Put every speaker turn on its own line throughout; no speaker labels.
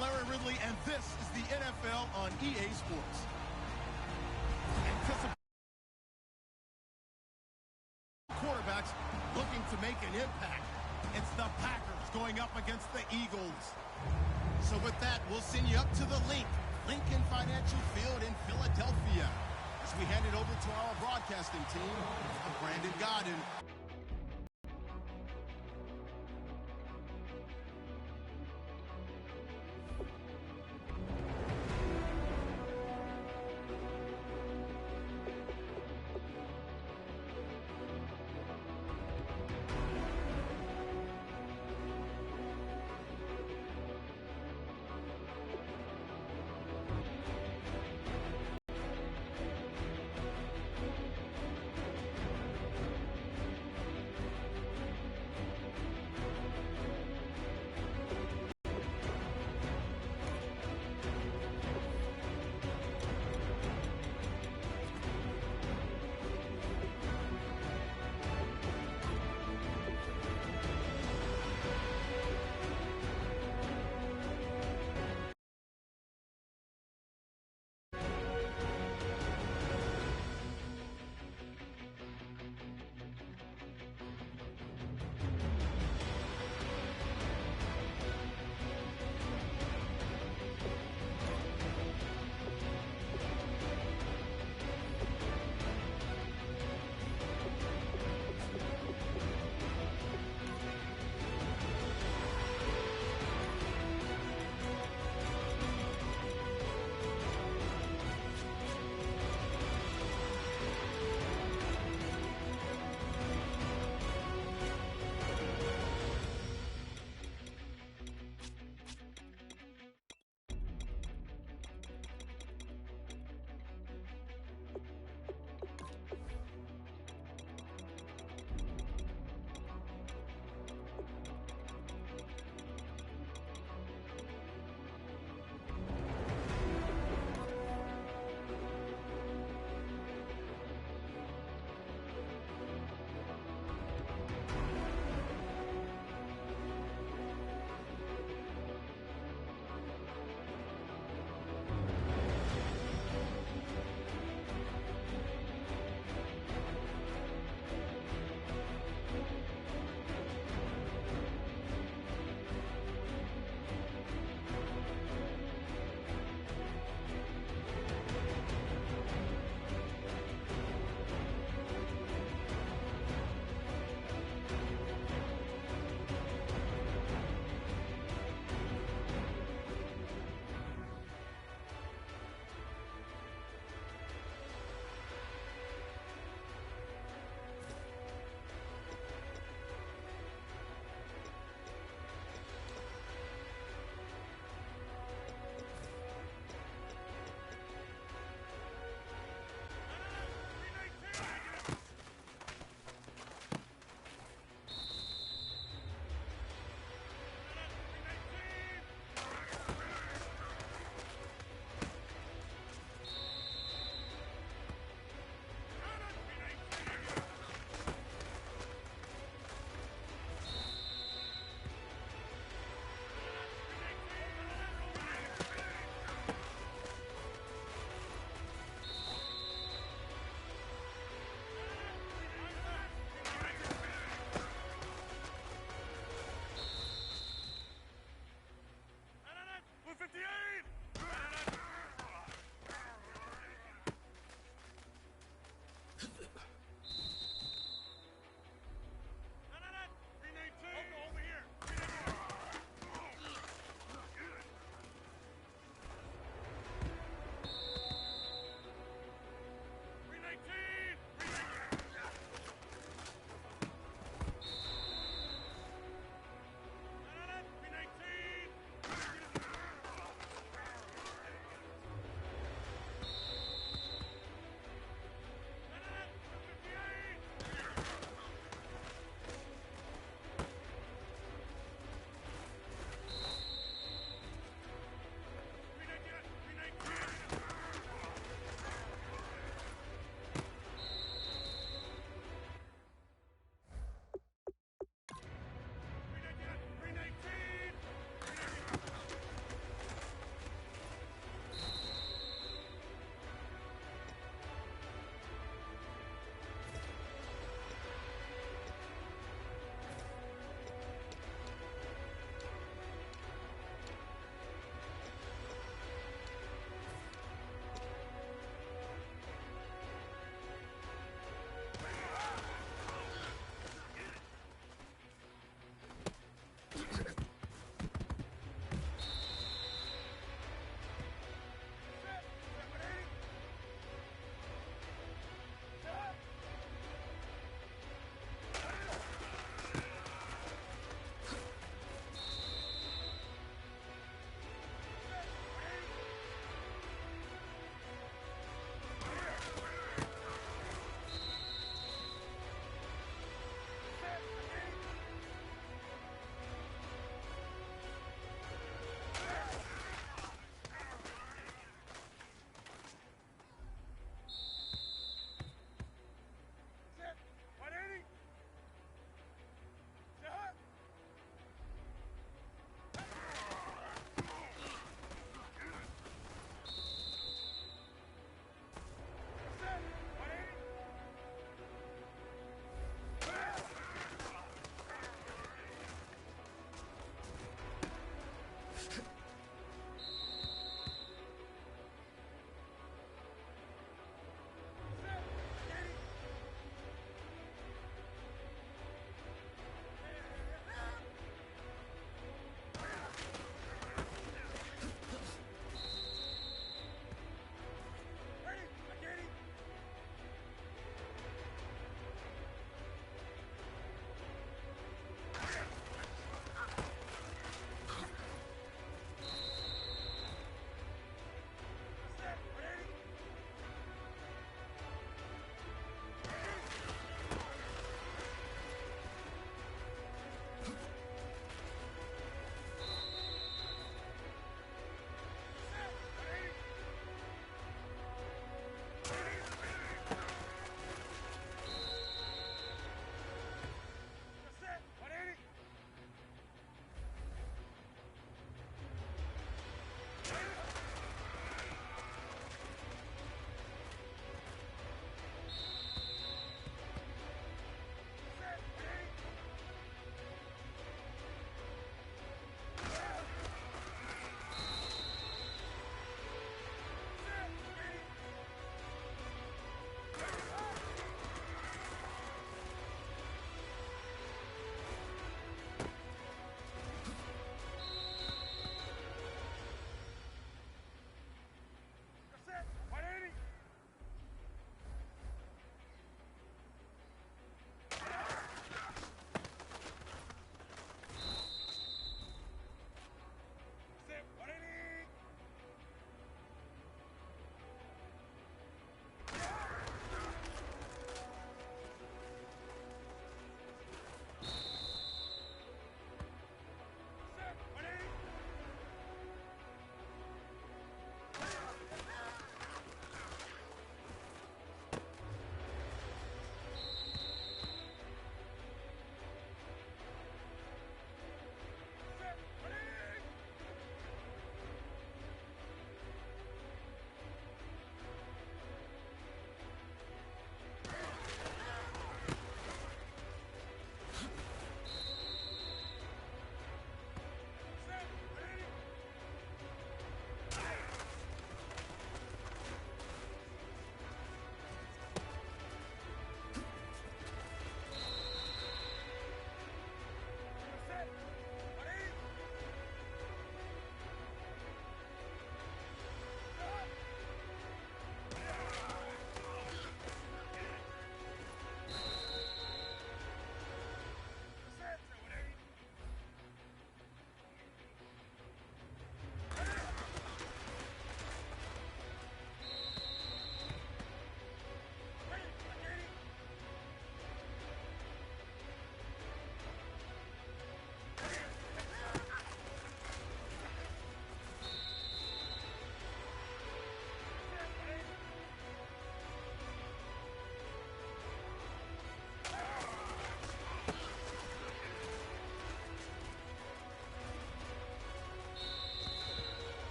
Larry Ridley, and this is the NFL on EA Sports. Quarterbacks looking to make an impact. It's the Packers going up against the Eagles. So with that, we'll send you up to the Lincoln Financial Field in Philadelphia, as we hand it over to our broadcasting team, Brandon Godden.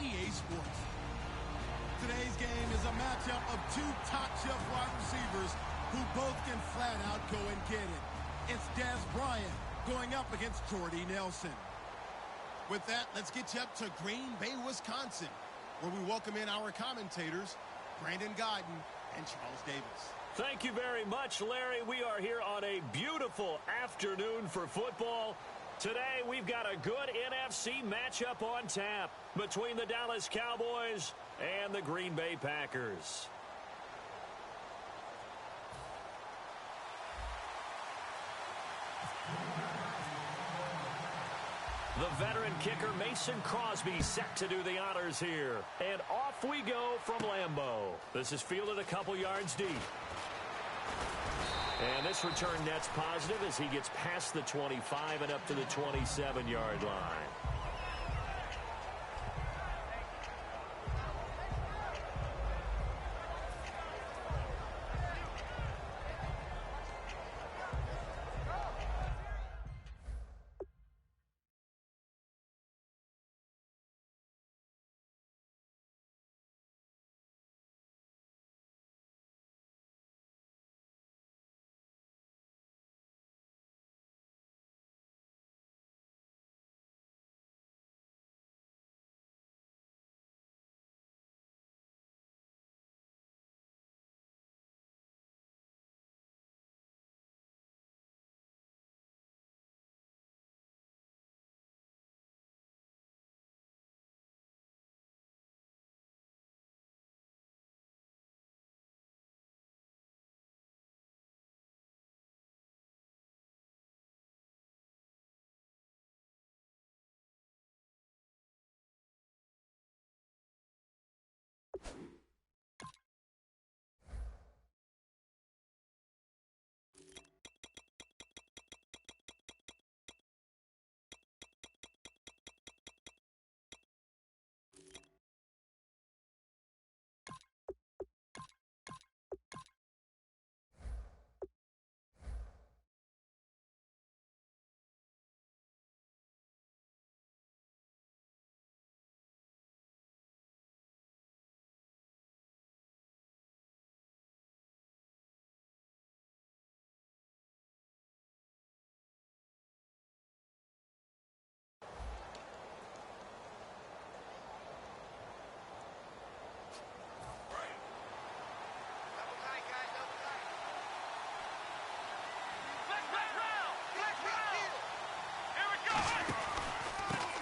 EA Sports. Today's game is a matchup of two top-shelf wide receivers who both can flat out go and get it. It's Des Bryant going up against Jordy Nelson. With that, let's get you up to Green Bay, Wisconsin, where we welcome in our commentators, Brandon Guyton and Charles Davis.
Thank you very much, Larry. We are here on a beautiful afternoon for football. Today, we've got a good NFC matchup on tap between the Dallas Cowboys and the Green Bay Packers. The veteran kicker Mason Crosby set to do the honors here. And off we go from Lambeau. This is fielded a couple yards deep. And this return net's positive as he gets past the 25 and up to the 27-yard line.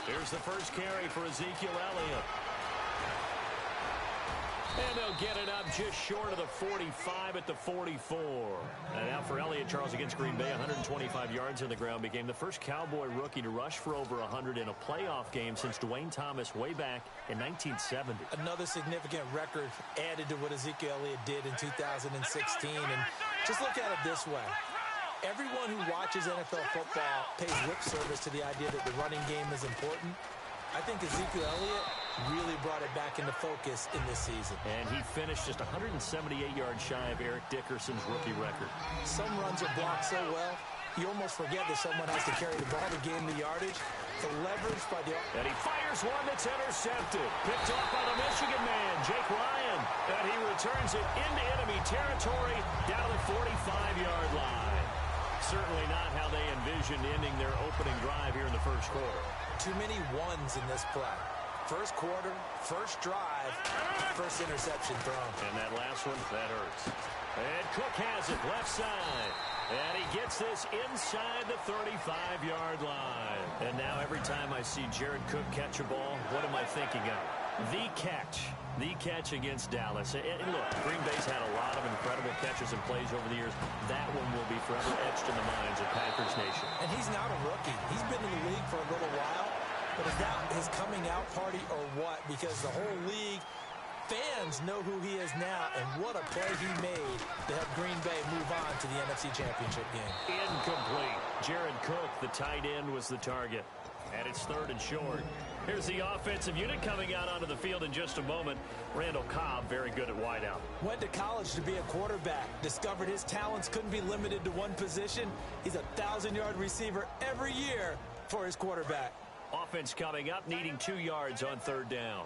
Here's the first carry for Ezekiel Elliott. And they'll get it up just short of the 45 at the 44. And now for Elliott, Charles, against Green Bay, 125 yards on the ground, became the first Cowboy rookie to rush for over 100 in a playoff game since Dwayne Thomas way back in 1970.
Another significant record added to what Ezekiel Elliott did in 2016. And just look at it this way. Everyone who watches NFL football pays lip service to the idea that the running game is important. I think Ezekiel Elliott really brought it back into focus in this season.
And he finished just 178 yards shy of Eric Dickerson's rookie record.
Some runs are blocked so well, you almost forget that someone has to carry the ball to gain the yardage. The leverage by the...
And he fires one that's intercepted. Picked off by the Michigan man, Jake Ryan. And he returns it into enemy territory down to the 45-yard line. Certainly not how they envisioned ending their opening drive here in the first quarter.
Too many ones in this play. First quarter, first drive, first interception thrown.
And that last one, that hurts. And Cook has it left side. And he gets this inside the 35-yard line. And now every time I see Jared Cook catch a ball, what am I thinking of? The catch. The catch against Dallas. And look, Green Bay's had a lot of incredible catches and plays over the years. That one will be forever etched in the minds of Packers Nation.
And he's not a rookie. He's been in the league for a little while. But is that his coming out party or what? Because the whole league, fans know who he is now. And what a play he made to help Green Bay move on to the NFC Championship game.
Incomplete. Jared Cook, the tight end, was the target. And it's third and short. Here's the offensive unit coming out onto the field in just a moment. Randall Cobb, very good at wideout.
Went to college to be a quarterback. Discovered his talents couldn't be limited to one position. He's a 1,000-yard receiver every year for his quarterback.
Offense coming up, needing 2 yards on third down.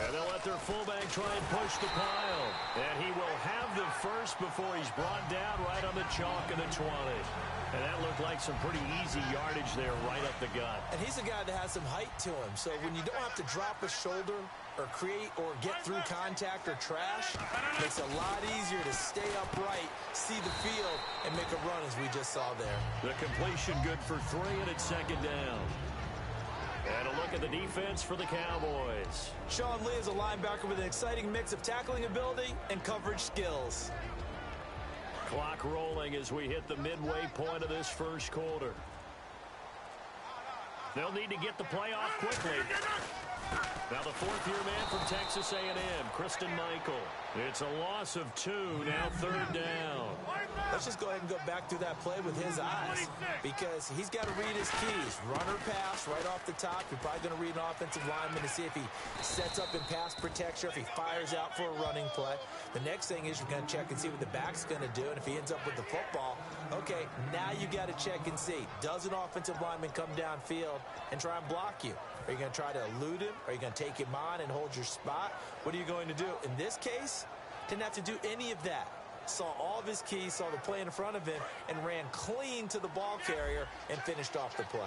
And they'll let their fullback try and push the pile. And he will have the first before he's brought down right on the chalk of the 20. And that looked like some pretty easy yardage there right up the gut.
And he's a guy that has some height to him. So when you don't have to drop a shoulder or create or get through contact or trash, it makes it a lot easier to stay upright, see the field, and make a run as we just saw there.
The completion good for 3, and it's second down. And a look at the defense for the Cowboys.
Sean Lee is a linebacker with an exciting mix of tackling ability and coverage skills.
Clock rolling as we hit the midway point of this first quarter. They'll need to get the play off quickly. Now the fourth-year man from Texas A&M, Christine Michael. It's a loss of 2, now third down.
Let's just go ahead and go back through that play with his eyes, because he's got to read his keys. Run or pass right off the top. You're probably going to read an offensive lineman to see if he sets up in pass protection, if he fires out for a running play. The next thing is you're going to check and see what the back's going to do, and if he ends up with the football, okay, now you got to check and see. Does an offensive lineman come downfield and try and block you? Are you going to try to elude him? Are you going to take him on and hold your spot? What are you going to do? In this case, didn't have to do any of that. Saw all of his keys, saw the play in front of him, and ran clean to the ball carrier and finished off the play.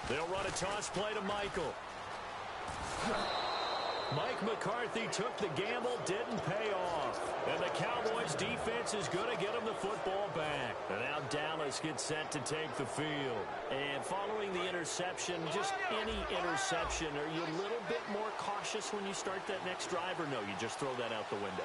They'll run a toss play to Michael. Mike McCarthy took the gamble, didn't pay off. And the Cowboys defense is going to get him the football back. And now Dallas gets set to take the field. And following the interception, just any interception, are you a little bit more cautious when you start that next drive, or no, you just throw that out the window?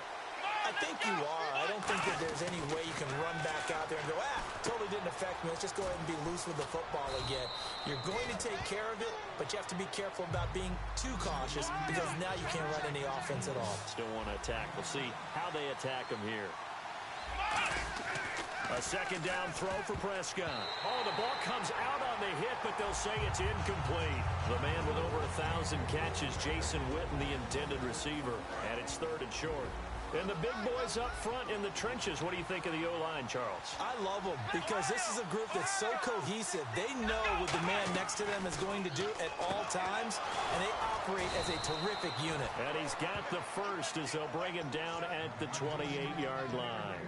I think you are. I don't think that there's any way you can run back out there and go, totally didn't affect me. Let's just go ahead and be loose with the football again. You're going to take care of it, but you have to be careful about being too cautious, because now you can't run any offense at all.
Still want to attack. We'll see how they attack him here. A second down throw for Prescott. Oh, the ball comes out on the hit, but they'll say it's incomplete. The man with over 1,000 catches, Jason Witten, the intended receiver, and it's third and short. And the big boys up front in the trenches. What do you think of the O-line, Charles?
I love them, because this is a group that's so cohesive. They know what the man next to them is going to do at all times, and they operate as a terrific unit.
And he's got the first as they'll bring him down at the 28-yard line.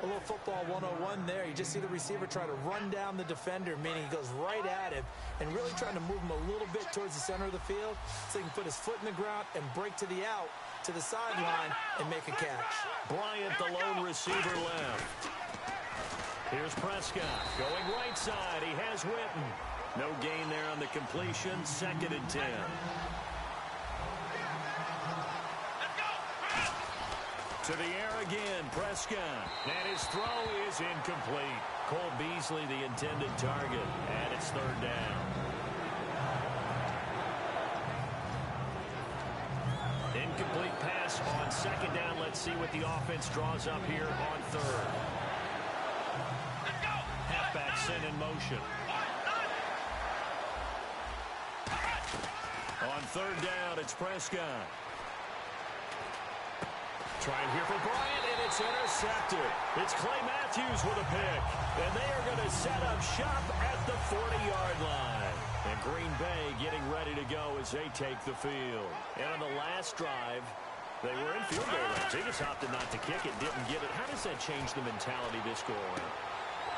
A little football 101 there. You just see the receiver try to run down the defender, meaning he goes right at him and really trying to move him a little bit towards the center of the field so he can put his foot in the ground and break to the out, to the sideline, and make a catch.
Bryant, the lone receiver, left. Here's Prescott going right side. He has Witten. No gain there on the completion. Second and 10. To the air again, Prescott. And his throw is incomplete. Cole Beasley, the intended target. And it's third down. Incomplete pass on second down. Let's see what the offense draws up here on third. Halfback sent in motion. On third down, it's Prescott. Trying here for Bryant, and it's intercepted. It's Clay Matthews with a pick. And they are going to set up shop at the 40-yard line. And Green Bay getting ready to go as they take the field. And on the last drive, they were in field goal range. They just opted not to kick it, didn't get it. How does that change the mentality this go around?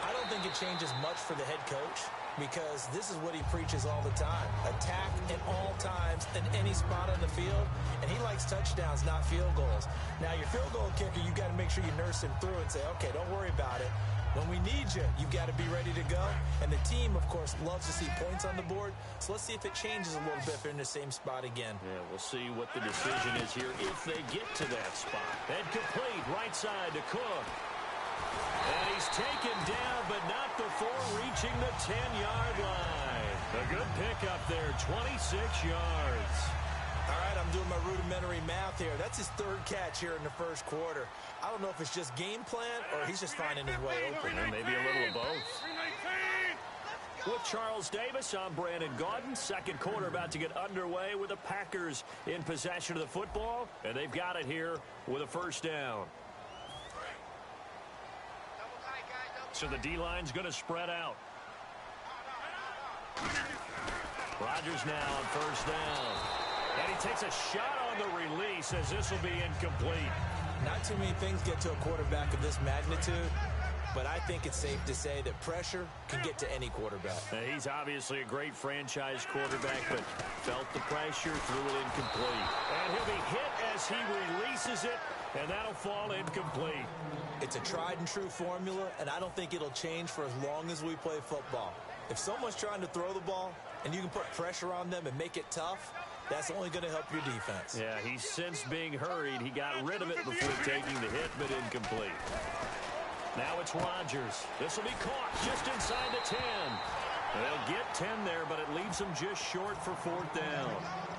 I don't think it changes much for the head coach, because this is what he preaches all the time. Attack at all times in any spot on the field, and he likes touchdowns, not field goals. Now, your field goal kicker, you've got to make sure you nurse him through and say, okay, don't worry about it. When we need you, you've got to be ready to go. And the team, of course, loves to see points on the board. So let's see if it changes a little bit if they're in the same spot again.
Yeah, we'll see what the decision is here if they get to that spot. And complete, right side to Cook. And he's taken down, but not before reaching the 10-yard line. A good pickup there, 26 yards.
All right, I'm doing my rudimentary math here. That's his third catch here in the first quarter. I don't know if it's just game plan or he's just finding his way open.
Or maybe a little of both. With Charles Davis, I'm Brandon Gaudin. Second quarter about to get underway with the Packers in possession of the football. And they've got it here with a first down. So the D-line's going to spread out. Rodgers now on first down. And he takes a shot on the release as this will be incomplete.
Not too many things get to a quarterback of this magnitude, but I think it's safe to say that pressure can get to any quarterback.
He's obviously a great franchise quarterback, but felt the pressure, threw it incomplete. And he'll be hit as he releases it, and that'll fall incomplete.
It's a tried-and-true formula, and I don't think it'll change for as long as we play football. If someone's trying to throw the ball, and you can put pressure on them and make it tough, that's only going to help your defense.
Yeah, he's since being hurried. He got rid of it before taking the hit, but incomplete. Now it's Rodgers. This will be caught just inside the 10. They'll get 10 there, but it leaves them just short for fourth down.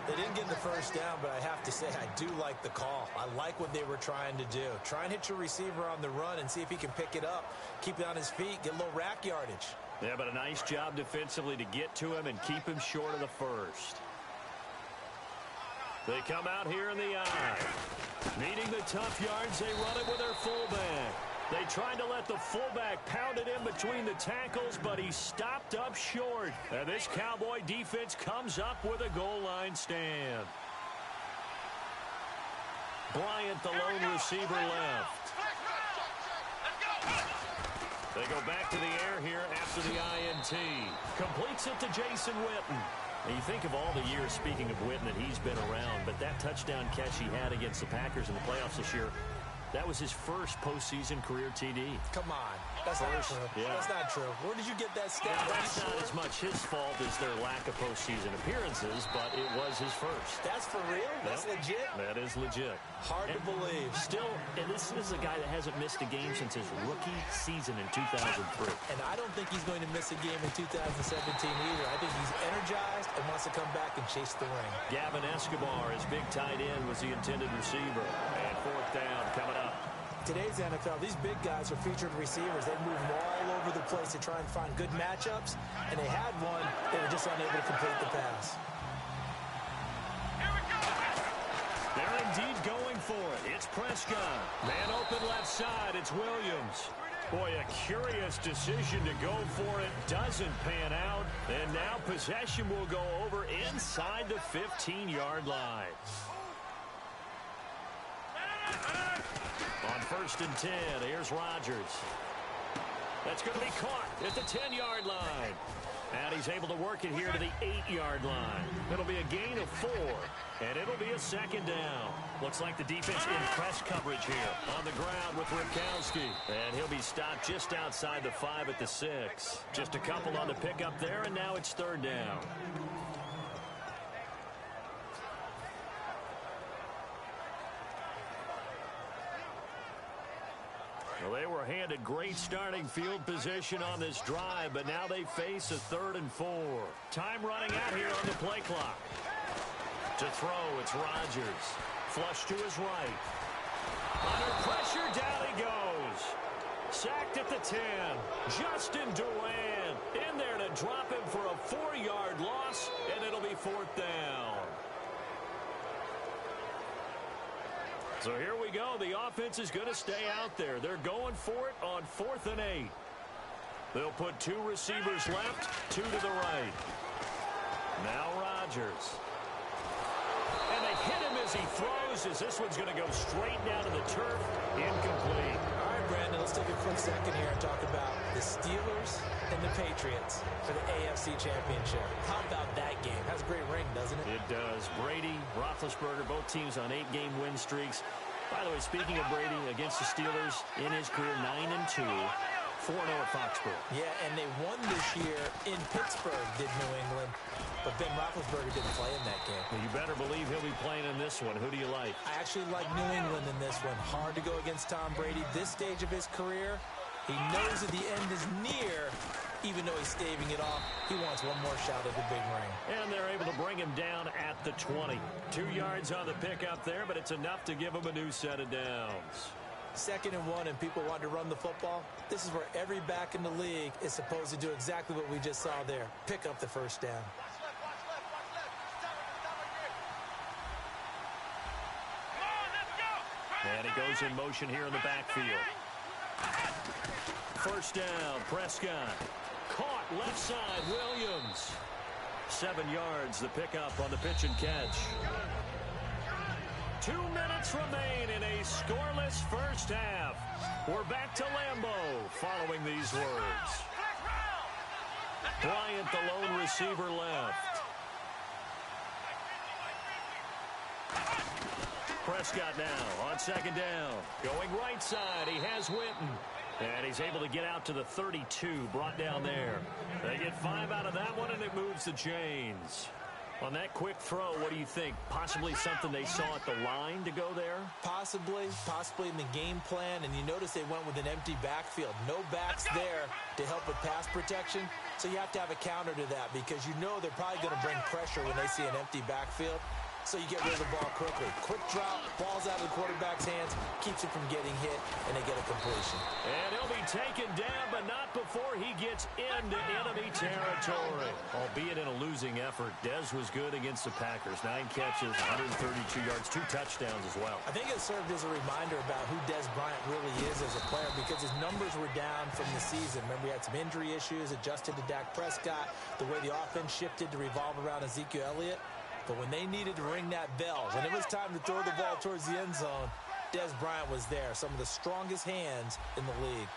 They didn't get the first down, but I have to say I do like the call. I like what they were trying to do. Try and hit your receiver on the run and see if he can pick it up, keep it on his feet, get a little rack yardage.
Yeah, but a nice job defensively to get to him and keep him short of the first. They come out here in the eye. Needing the tough yards, they run it with their fullback. They tried to let the fullback pound it in between the tackles, but he stopped up short. And this Cowboy defense comes up with a goal line stand. Bryant, the lone receiver, left. They go back to the air here after the INT. Completes it to Jason Witten. And you think of all the years, speaking of Witten, that he's been around, but that touchdown catch he had against the Packers in the playoffs this year, that was his first postseason career TD.
Come on. That's not true.
Yeah.
That's not true. Where did you get that stat?
Yeah, that's not as much his fault as their lack of postseason appearances, but it was his first.
That's for real? That's legit?
That is legit.
Hard to believe.
Still, and this is a guy that hasn't missed a game since his rookie season in 2003.
And I don't think he's going to miss a game in 2017 either. I think he's energized and wants to come back and chase the ring.
Gavin Escobar, his big tight end, was the intended receiver. And fourth down coming up.
Today's NFL, these big guys are featured receivers. They move all over the place to try and find good matchups, and they had one. They were just unable to complete the pass.
They're indeed going for it. It's Prescott. Man open left side. It's Williams. Boy, a curious decision to go for it. Doesn't pan out. And now possession will go over inside the 15-yard line. On first and 10, here's Rodgers. That's going to be caught at the 10-yard line. And he's able to work it here to the 8-yard line. It'll be a gain of 4, and it'll be a second down. Looks like the defense in press coverage here on the ground with Ripkowski. And he'll be stopped just outside the 5 at the 6. Just a couple on the pickup there, and now it's third down. Well, they were handed great starting field position on this drive, but now they face a 3rd and 4. Time running out here on the play clock. To throw, it's Rodgers. Flush to his right. Under pressure, down he goes. Sacked at the 10. Justin Duran in there to drop him for a 4-yard loss, and it'll be fourth down. So here we go. The offense is going to stay out there. They're going for it on 4th and 8. They'll put 2 receivers left, 2 to the right. Now Rodgers. And they hit him as he throws, as this one's going to go straight down to the turf. Incomplete.
All right, Brandon, let's take a quick second here and talk about the Steelers and the Patriots for the AFC Championship. How about that game? Has a great ring, doesn't it?
It does. Brady, Roethlisberger, both teams on 8-game win streaks. By the way, speaking of Brady, against the Steelers, in his career, 9-2, 4-0 at Foxborough.
Yeah, and they won this year in Pittsburgh, did New England. But Ben Roethlisberger didn't play in that game.
Well, you better believe he'll be playing in this one. Who do you like?
I actually like New England in this one. Hard to go against Tom Brady. This stage of his career, he knows that the end is near. Even though he's staving it off, he wants one more shot at the big ring.
And they're able to bring him down at the 20. 2 yards on the pickup there, but it's enough to give him a new set of downs.
2nd and 1, and people want to run the football. This is where every back in the league is supposed to do exactly what we just saw there. Pick up the first down.
And he goes in motion here in the backfield. First down, Prescott. Caught left side, Williams. 7 yards, the pickup on the pitch and catch. 2 minutes remain in a scoreless first half. We're back to Lambeau following these words. Bryant, the lone receiver, left. Prescott now on second down. Going right side, he has Winton. And he's able to get out to the 32, brought down there. They get 5 out of that one, and it moves the chains. On that quick throw, what do you think? Possibly something they saw at the line to go there?
Possibly in the game plan. And you notice they went with an empty backfield. No backs there to help with pass protection. So you have to have a counter to that because you know they're probably going to bring pressure when they see an empty backfield. So you get rid of the ball quickly. Quick drop, ball's out of the quarterback's hands, keeps it from getting hit, and they get a completion.
And he'll be taken down, but not before he gets into enemy territory. Albeit in a losing effort, Dez was good against the Packers. 9 catches, 132 yards, 2 touchdowns as well.
I think it served as a reminder about who Dez Bryant really is as a player because his numbers were down from the season. Remember, he had some injury issues, adjusted to Dak Prescott, the way the offense shifted to revolve around Ezekiel Elliott. But when they needed to ring that bell, when it was time to throw the ball towards the end zone, Dez Bryant was there. Some of the strongest hands in the league.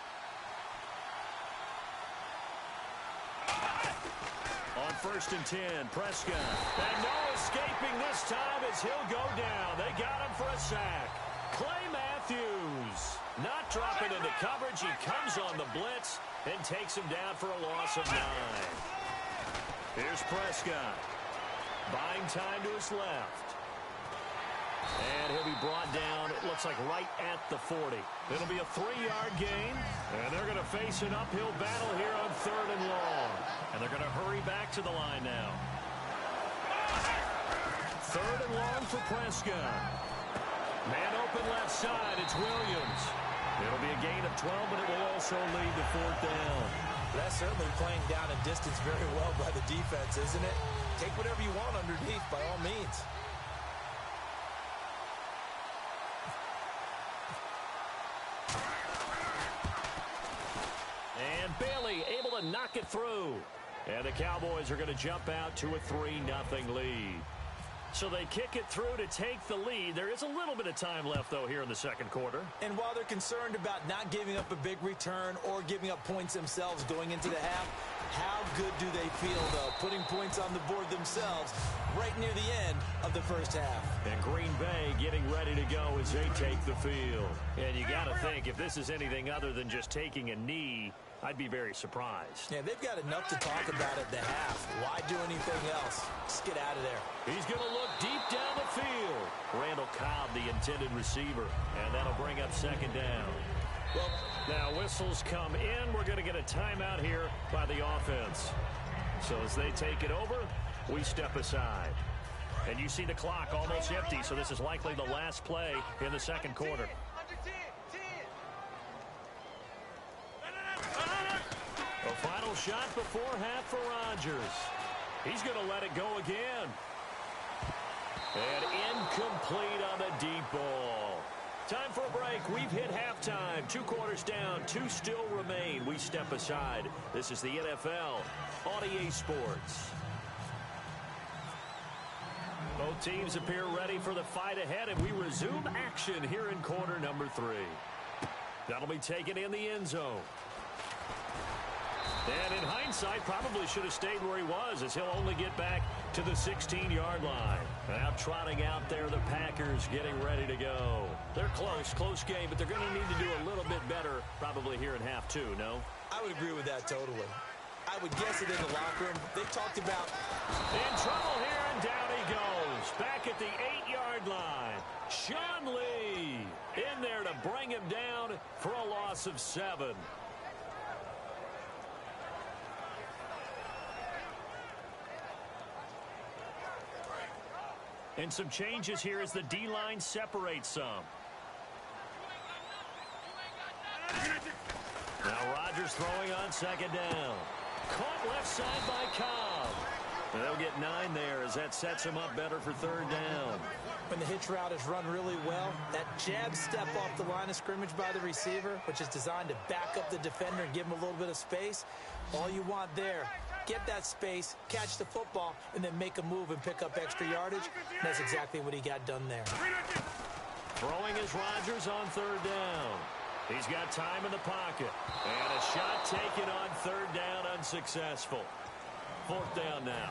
On 1st and 10, Prescott. And no escaping this time as he'll go down. They got him for a sack. Clay Matthews not dropping into coverage. He comes on the blitz and takes him down for a loss of 9. Here's Prescott. Buying time to his left. And he'll be brought down, it looks like right at the 40. It'll be a 3-yard gain, and they're going to face an uphill battle here on 3rd and long. And they're going to hurry back to the line now. 3rd and long for Prescott. Man open left side, it's Williams. It'll be a gain of 12, but it will also lead to 4th down.
That's certainly playing down in distance very well by the defense, isn't it? Take whatever you want underneath, by all means.
And Bailey able to knock it through. And the Cowboys are going to jump out to a 3-0 lead. So they kick it through to take the lead. There is a little bit of time left, though, here in the second quarter.
And while they're concerned about not giving up a big return or giving up points themselves going into the half, how good do they feel, though, putting points on the board themselves right near the end of the first half?
And Green Bay getting ready to go as they take the field. And you got to think, if this is anything other than just taking a knee, I'd be very surprised.
Yeah, they've got enough to talk about at the half. Why do anything else? Just get out of there.
He's going to look deep down the field. Randall Cobb, the intended receiver. And that'll bring up 2nd down. Well, now whistles come in. We're going to get a timeout here by the offense. So as they take it over, we step aside. And you see the clock almost empty, so this is likely the last play in the second quarter. A final shot before half for Rodgers. He's going to let it go again. And incomplete on the deep ball. Time for a break. We've hit halftime. 2 quarters down. 2 still remain. We step aside. This is the NFL on EA Sports. Both teams appear ready for the fight ahead, and we resume action here in quarter number 3. That'll be taken in the end zone. And in hindsight, probably should have stayed where he was, as he'll only get back to the 16-yard line. Now trotting out there, the Packers getting ready to go. They're close game, but they're going to need to do a little bit better probably here in half 2, no?
I would agree with that totally. I would guess it in the locker room. They talked about...
In trouble here, and down he goes. Back at the 8-yard line. Sean Lee in there to bring him down for a loss of 7. And some changes here as the D-line separates some. Now Rodgers throwing on 2nd down. Caught left side by Cobb. They'll get 9 there as that sets him up better for 3rd down.
When the hitch route is run really well, that jab step off the line of scrimmage by the receiver, which is designed to back up the defender and give him a little bit of space, all you want there get that space, catch the football, and then make a move and pick up extra yardage. And that's exactly what he got done there.
Throwing is Rodgers on third down. He's got time in the pocket. And a shot taken on third down, unsuccessful. Fourth down now.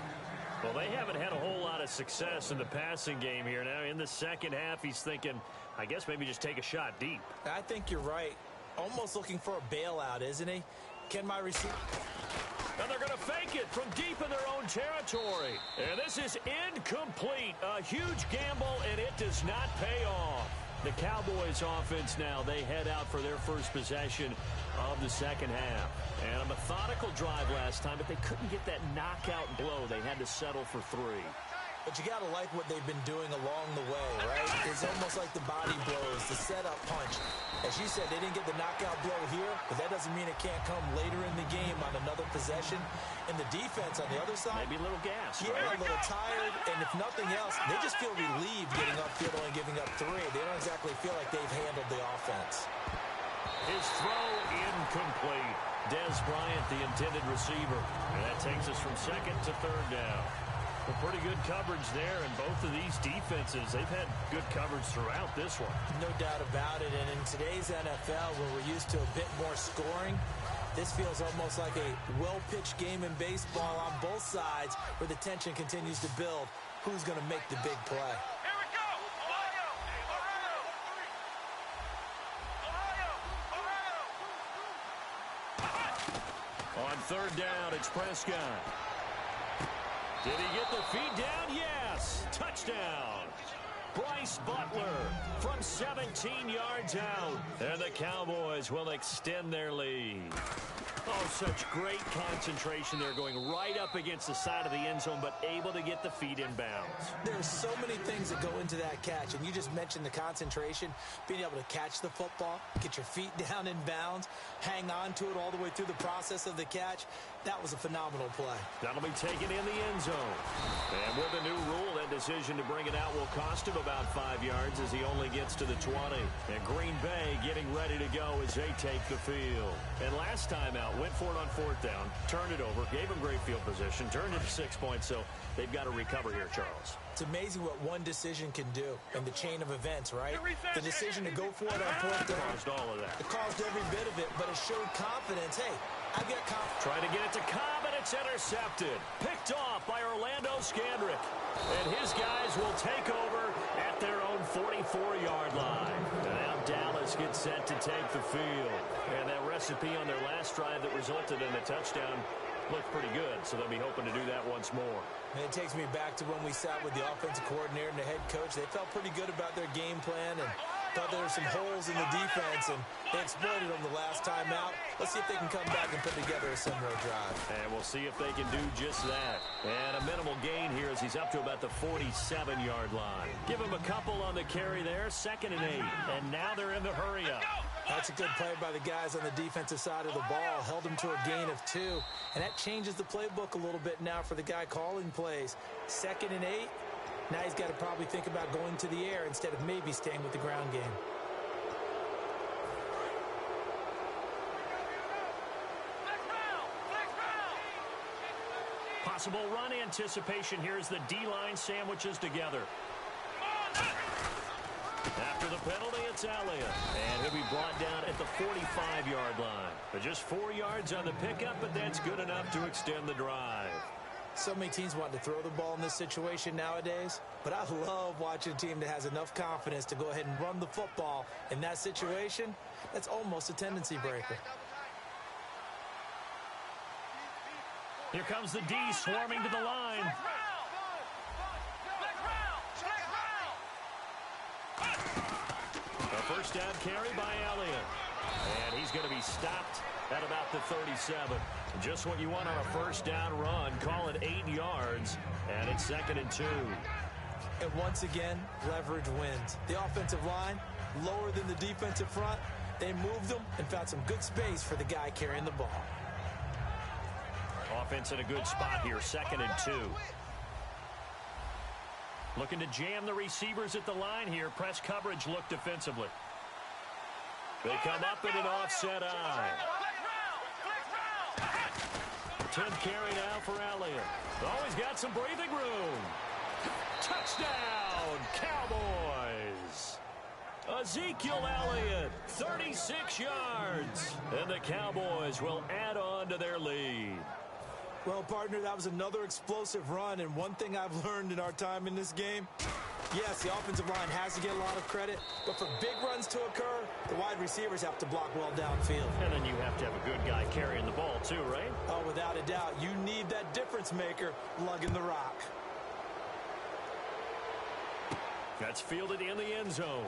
Well, they haven't had a whole lot of success in the passing game here. Now, in the second half, he's thinking, I guess maybe just take a shot deep.
I think you're right. Almost looking for a bailout, isn't he? Can my receiver...
And they're going to fake it from deep in their own territory. And this is incomplete. A huge gamble, and it does not pay off. The Cowboys offense now, they head out for their first possession of the second half. And a methodical drive last time, but they couldn't get that knockout blow. They had to settle for 3.
But you got to like what they've been doing along the way, right? It's almost like the body blows, the setup punch. As you said, they didn't get the knockout blow here, but that doesn't mean it can't come later in the game on another possession. And the defense on the other side,
maybe a little gas,
yeah,
right?
A little tired, and if nothing else, they just feel relieved getting upfield and giving up 3. They don't exactly feel like they've handled the offense.
His throw incomplete. Dez Bryant, the intended receiver. And that takes us from second to third down. Well, pretty good coverage there, and both of these defenses, they've had good coverage throughout this one.
No doubt about it, and in today's NFL, where we're used to a bit more scoring, this feels almost like a well-pitched game in baseball on both sides, where the tension continues to build. Who's going to make the big play?
Here we go! Ohio! Ohio!
On third down, it's Prescott. Did he get the feed down? Yes! Touchdown! Bryce Butler from 17 yards out. And the Cowboys will extend their lead. Oh, such great concentration there, going right up against the side of the end zone, but able to get the feet in bounds.
There's so many things that go into that catch, and you just mentioned the concentration, being able to catch the football, get your feet down in bounds, hang on to it all the way through the process of the catch. That was a phenomenal play.
That'll be taken in the end zone. And with the new rule, that decision to bring it out will cost him about 5 yards as he only gets to the 20. And Green Bay getting ready to go as they take the field. And last time out, went for it on fourth down, turned it over, gave him great field position, turned it to 6 points, so they've got to recover here, Charles.
It's amazing what one decision can do in the chain of events, right? The decision to go for it on fourth down.
Caused all of that.
It caused every bit of it, but it showed confidence. Hey, I've got confidence.
Trying to get it to Cobb, and it's intercepted. Picked off by Orlando Scandrick. And his guys will take over at their own 44-yard line. And now Dallas gets set to take the field. And that recipe on their last drive that resulted in a touchdown looked pretty good, so they'll be hoping to do that once more.
And it takes me back to when we sat with the offensive coordinator and the head coach. They felt pretty good about their game plan and thought there were some holes in the defense, and they exploited them the last time out. Let's see if they can come back and put together a similar drive.
And we'll see if they can do just that. And a minimal gain here as he's up to about the 47-yard line. Give him a couple on the carry there, 2nd and 8. And now they're in the hurry-up.
That's a good play by the guys on the defensive side of the ball. Held him to a gain of 2. And that changes the playbook a little bit now for the guy calling plays. 2nd and 8. Now he's got to probably think about going to the air instead of maybe staying with the ground game.
Possible run anticipation here as the D-line sandwiches together. After the penalty, it's Elliott. And he'll be brought down at the 45-yard line. But just 4 yards on the pickup, but that's good enough to extend the drive.
So many teams want to throw the ball in this situation nowadays, but I love watching a team that has enough confidence to go ahead and run the football in that situation. That's almost a tendency breaker.
Here comes the D swarming to the line. A first down carry by Elliott. And he's going to be stopped at about the 37. Just what you want on a first down run. Call it 8 yards. And it's 2nd and 2.
And once again, leverage wins. The offensive line, lower than the defensive front. They moved them and found some good space for the guy carrying the ball.
Offense in a good spot here. 2nd and 2. Looking to jam the receivers at the line here. Press coverage look defensively. They come up in an offset eye. 10th carry now for Elliott. Oh, he's got some breathing room. Touchdown, Cowboys. Ezekiel Elliott, 36 yards. And the Cowboys will add on to their lead.
Well, partner, that was another explosive run, and one thing I've learned in our time in this game, yes, the offensive line has to get a lot of credit, but for big runs to occur, the wide receivers have to block well downfield.
And then you have to have a good guy carrying the ball too, right?
Oh, without a doubt. You need that difference maker lugging the rock.
That's fielded in the end zone.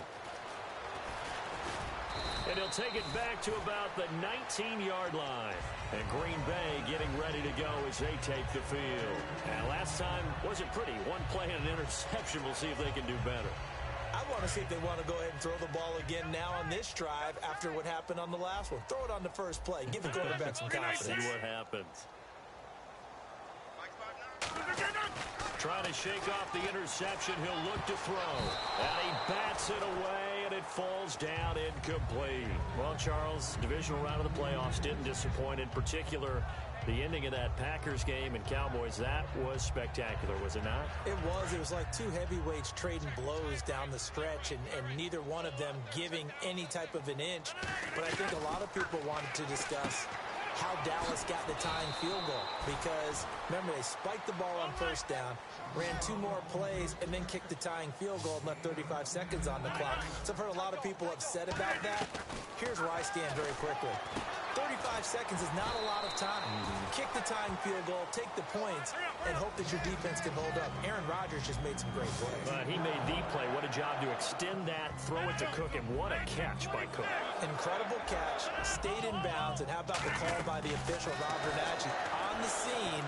And he'll take it back to about the 19-yard line. And Green Bay getting ready to go as they take the field. And last time wasn't pretty. One play and an interception. We'll see if they can do better.
I want to see if they want to go ahead and throw the ball again now on this drive after what happened on the last one. Throw it on the first play. Give the quarterback some confidence.
See what happens. Trying to shake off the interception. He'll look to throw. And he bats it away, and it falls down incomplete. Well, Charles, divisional round of the playoffs didn't disappoint. In particular, the ending of that Packers game and Cowboys, that was spectacular, was it not?
It was. It was like two heavyweights trading blows down the stretch, and neither one of them giving any type of an inch. But I think a lot of people wanted to discuss how Dallas got the tying field goal, because remember, they spiked the ball on first down, ran two more plays, and then kicked the tying field goal and left 35 seconds on the clock. So I've heard a lot of people upset about that. Here's where I stand very quickly. 35 seconds is not a lot of time. Kick the tying field goal, take the points, and hope that your defense can hold up. Aaron Rodgers just made some great plays.
He made the play. What a job to extend that, throw it to Cook, and what a catch by Cook.
Incredible catch, stayed in bounds, and how about the call by the official, Rob Bernacchi, on the scene,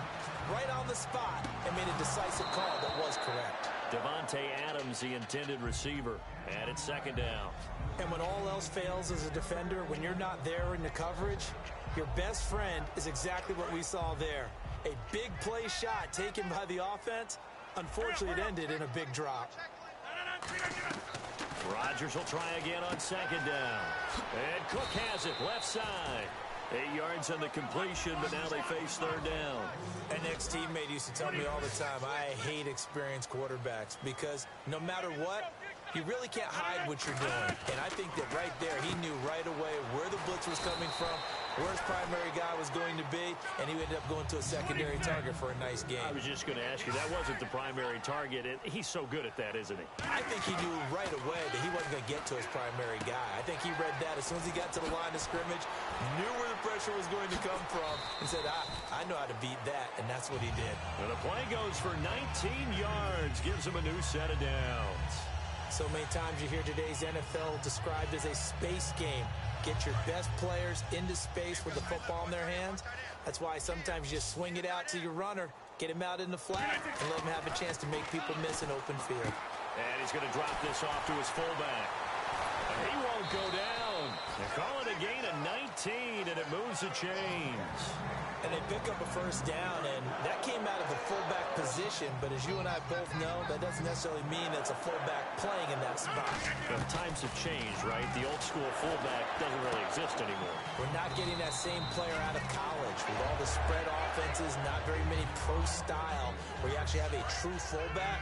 right on the spot, and made a decisive call that was correct.
Davante Adams, the intended receiver, and it's second down.
And when all else fails as a defender, when you're not there in the coverage, your best friend is exactly what we saw there. A big play shot taken by the offense. Unfortunately, it ended in a big drop.
Rodgers will try again on second down. And Cook has it, left side. 8 yards on the completion, but now they face third down.
An ex-teammate used to tell me all the time, I hate experienced quarterbacks because no matter what, you really can't hide what you're doing. And I think that right there, he knew right away where the blitz was coming from, where his primary guy was going to be, and he ended up going to a secondary target for a nice game.
I was just going to ask you, that wasn't the primary target. He's so good at that, isn't he?
I think he knew right away that he wasn't going to get to his primary guy. I think he read that as soon as he got to the line of scrimmage, knew where the pressure was going to come from, and said, I know how to beat that, and that's what he did.
And the play goes for 19 yards, gives him a new set of downs.
So many times you hear today's NFL described as a space game. Get your best players into space with the football in their hands. That's why sometimes you just swing it out to your runner, get him out in the flat, and let him have a chance to make people miss an open field.
And he's going to drop this off to his fullback. And he won't go down. They call it a gain of 19, and it moves the chains.
And they pick up a first down, and that came out of a fullback position. But as you and I both know, that doesn't necessarily mean that's a fullback playing in that spot.
Well, times have changed, right? The old school fullback doesn't really exist anymore.
We're not getting that same player out of college with all the spread offenses, not very many pro style, where you actually have a true fullback.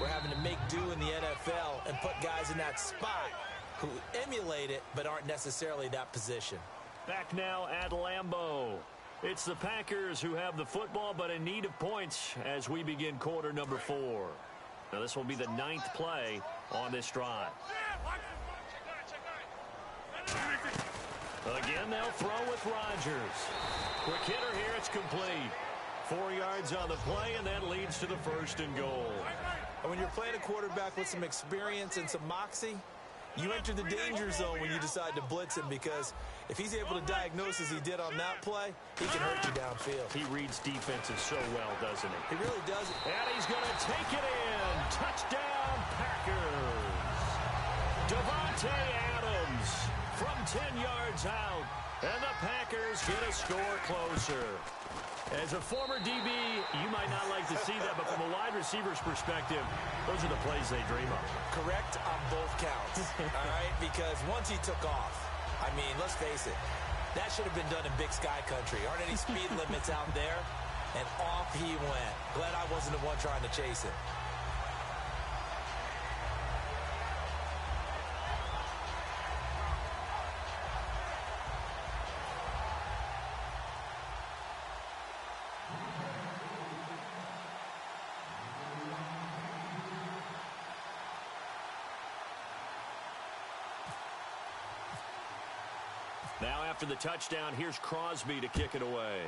We're having to make do in the NFL and put guys in that spot who emulate it but aren't necessarily that position.
Back now at Lambeau. It's the Packers who have the football, but in need of points as we begin quarter number 4. Now, this will be the 9th play on this drive. Again, they'll throw with Rodgers. Quick hitter here, it's complete. 4 yards on the play, and that leads to the first and goal.
And when you're playing a quarterback with some experience and some moxie, you enter the danger zone when you decide to blitz him, because if he's able to diagnose as he did on that play, he can hurt you downfield.
He reads defenses so well, doesn't he?
He really does it.
And he's going to take it in. Touchdown, Packers. Davante Adams from 10 yards out. And the Packers get a score closer. As a former DB, you might not like to see that, but from a wide receiver's perspective, those are the plays they dream of.
Correct on both counts, all right? Because once he took off, I mean, let's face it, That should have been done in Big Sky country. Aren't any speed limits out there? And off he went. Glad I wasn't the one trying to chase him.
Now after the touchdown, here's Crosby to kick it away.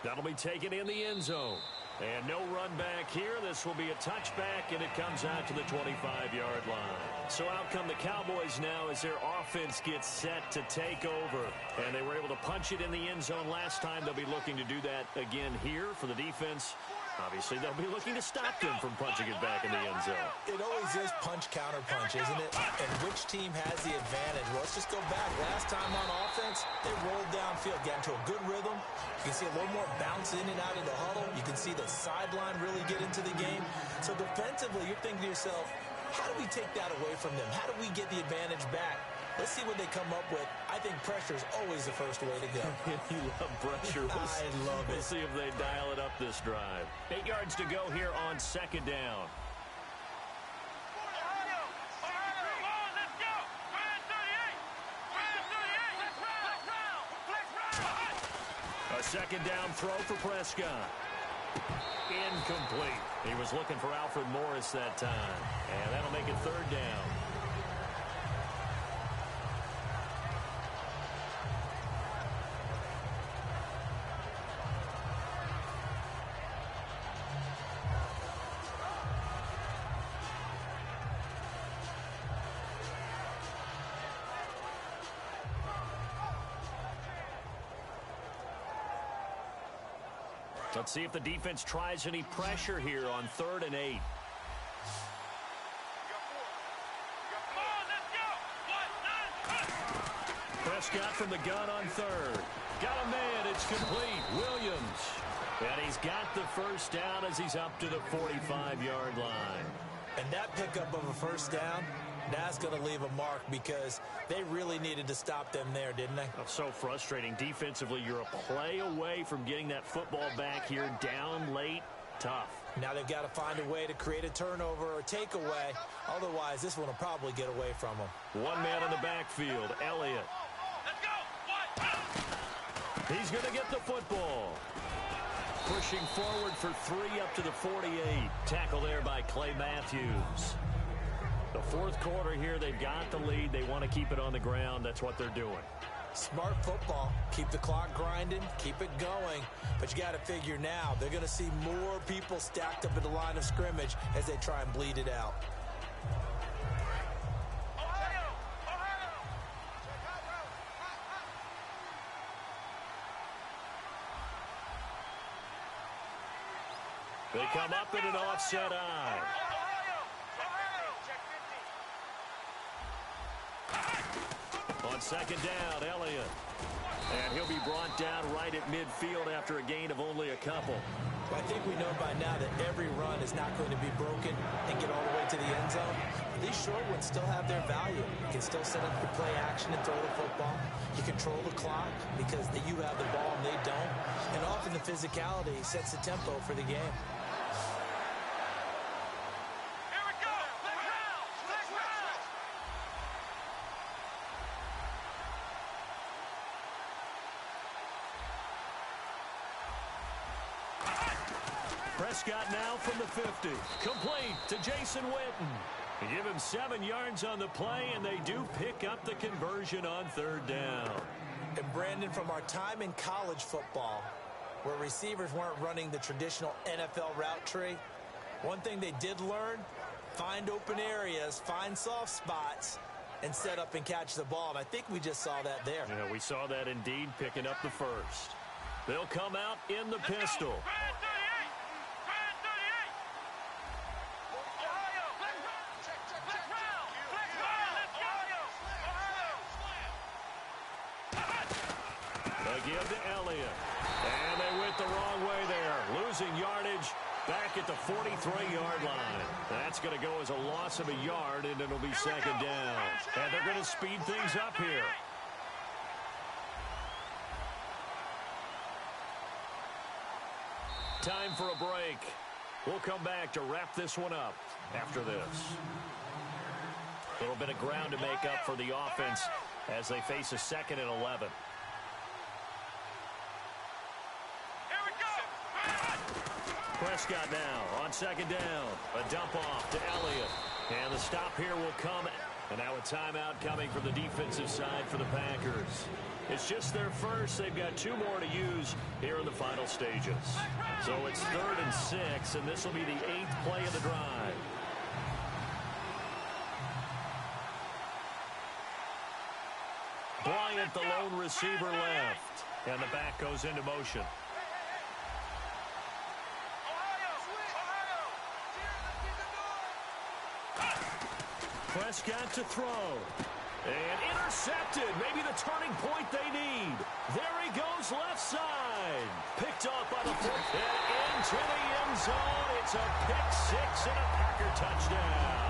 That'll be taken in the end zone. And no run back here. This will be a touchback, and it comes out to the 25-yard line. So out come the Cowboys now as their offense gets set to take over. And they were able to punch it in the end zone last time. They'll be looking to do that again here for the defense. Obviously, they'll be looking to stop them from punching it back in the end zone.
It always is punch-counter-punch, isn't it? And which team has the advantage? Well, let's just go back. Last time on offense, they rolled downfield, got into a good rhythm. You can see a little more bounce in and out of the huddle. You can see the sideline really get into the game. So defensively, you're thinking to yourself, how do we take that away from them? How do we get the advantage back? Let's see what they come up with. I think pressure is always the first way to go.
You love pressure.
I love it.
We'll see if they dial it up this drive. 8 yards to go here on second down. A second down throw for Prescott. Incomplete. He was looking for Alfred Morris that time. And that'll make it third down. Let's see if the defense tries any pressure here on 3rd and 8. Prescott from the gun on 3rd. Got a man. It's complete. Williams. And he's got the first down as he's up to the 45-yard line.
And that pickup of a first down, that's going to leave a mark because they really needed to stop them there, didn't they?
Oh, so frustrating. Defensively, you're a play away from getting that football back here down late. Tough.
Now they've got to find a way to create a turnover or takeaway. Otherwise, this one will probably get away from them.
One man in the backfield, Elliott. He's going to get the football. Pushing forward for 3 up to the 48. Tackle there by Clay Matthews. The fourth quarter here, they've got the lead. They want to keep it on the ground. That's what they're doing.
Smart football. Keep the clock grinding. Keep it going. But you got to figure now, they're going to see more people stacked up at the line of scrimmage as they try and bleed it out.
They come up in an offset eye. On second down, Elliott. And he'll be brought down right at midfield after a gain of only a couple.
Well, I think we know by now that every run is not going to be broken and get all the way to the end zone. These short ones still have their value. You can still set up your play action and throw the football. You control the clock because you have the ball and they don't. And often the physicality sets the tempo for the game.
Prescott now from the 50. Complete to Jason Witten. They give him 7 yards on the play, and they do pick up the conversion on 3rd down.
And Brandon, from our time in college football, where receivers weren't running the traditional NFL route tree, one thing they did learn, find open areas, find soft spots, and set up and catch the ball. And I think we just saw that there.
Yeah, we saw that indeed, picking up the first. They'll come out in the pistol. Give to Elliott. And they went the wrong way there. Losing yardage Back at the 43-yard line. That's going to go as a loss of a yard, and it'll be second down. And they're going to speed things up here. Time for a break. We'll come back to wrap this one up after this. A little bit of ground to make up for the offense as they face a 2nd and 11. Prescott now on second down. A dump off to Elliott. And the stop here will come. And now a timeout coming from the defensive side for the Packers. It's just their first. They've got 2 more to use here in the final stages. So it's 3rd and 6, and this will be the 8th play of the drive. Bryant, the lone receiver, left. And the back goes into motion. Prescott to throw. And intercepted. Maybe the turning point they need. There he goes left side. Picked off by the foot. And into the end zone. It's a pick-6 and a Packer touchdown.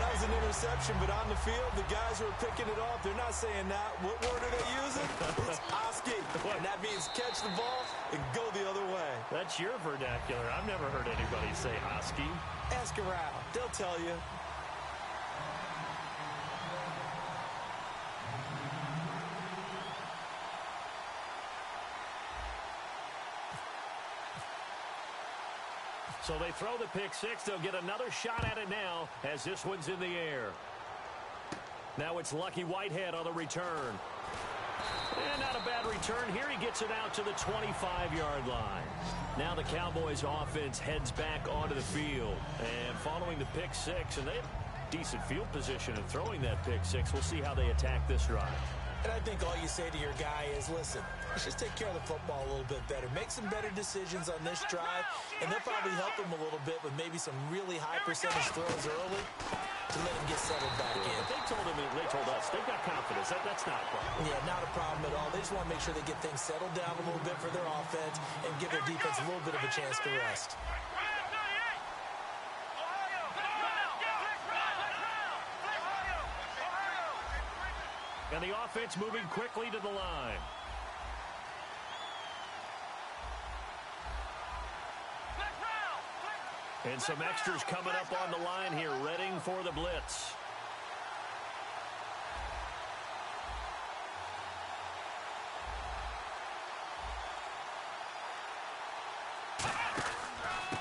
That was an interception, but on the field, the guys who are picking it off, they're not saying that. What word are they using? It's Oski. And that means catch the ball and go the other way.
That's your vernacular. I've never heard anybody say Oski.
Ask around. They'll tell you.
So they throw the pick-6. They'll get another shot at it now as this one's in the air. Now it's Lucky Whitehead on the return. And not a bad return here. He gets it out to the 25-yard line. Now the Cowboys offense heads back onto the field. And following the pick-6, and they have decent field position in throwing that pick-6. We'll see how they attack this drive.
And I think all you say to your guy is, listen, let's just take care of the football a little bit better. Make some better decisions on this drive, and they'll probably help him a little bit with maybe some really high percentage throws early to let him get settled back in.
They told us they've got confidence. That's not a problem.
Yeah, not a problem at all. They just want to make sure they get things settled down a little bit for their offense and give their defense a little bit of a chance to rest.
And the offense moving quickly to the line. And some extras coming up on the line here, readying for the blitz.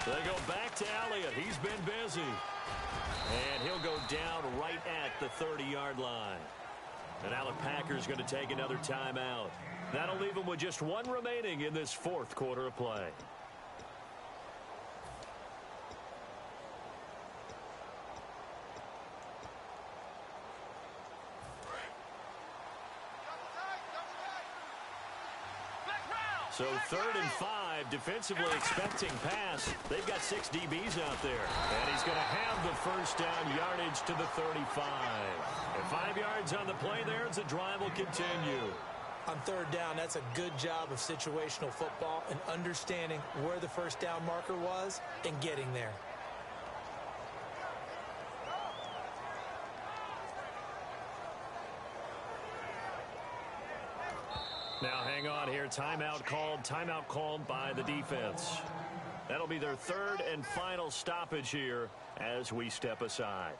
They go back to Elliott. He's been busy. And he'll go down right at the 30-yard line. And now the Packers going to take another timeout. That'll leave them with just 1 remaining in this 4th quarter of play. So 3rd and 5, defensively expecting pass. They've got 6 DBs out there. And he's going to have the first down yardage to the 35. And 5 yards on the play there as the drive will continue.
On 3rd down, that's a good job of situational football and understanding where the first down marker was and getting there.
Now hang on here. Timeout called by the defense. That'll be their 3rd and final stoppage here as we step aside.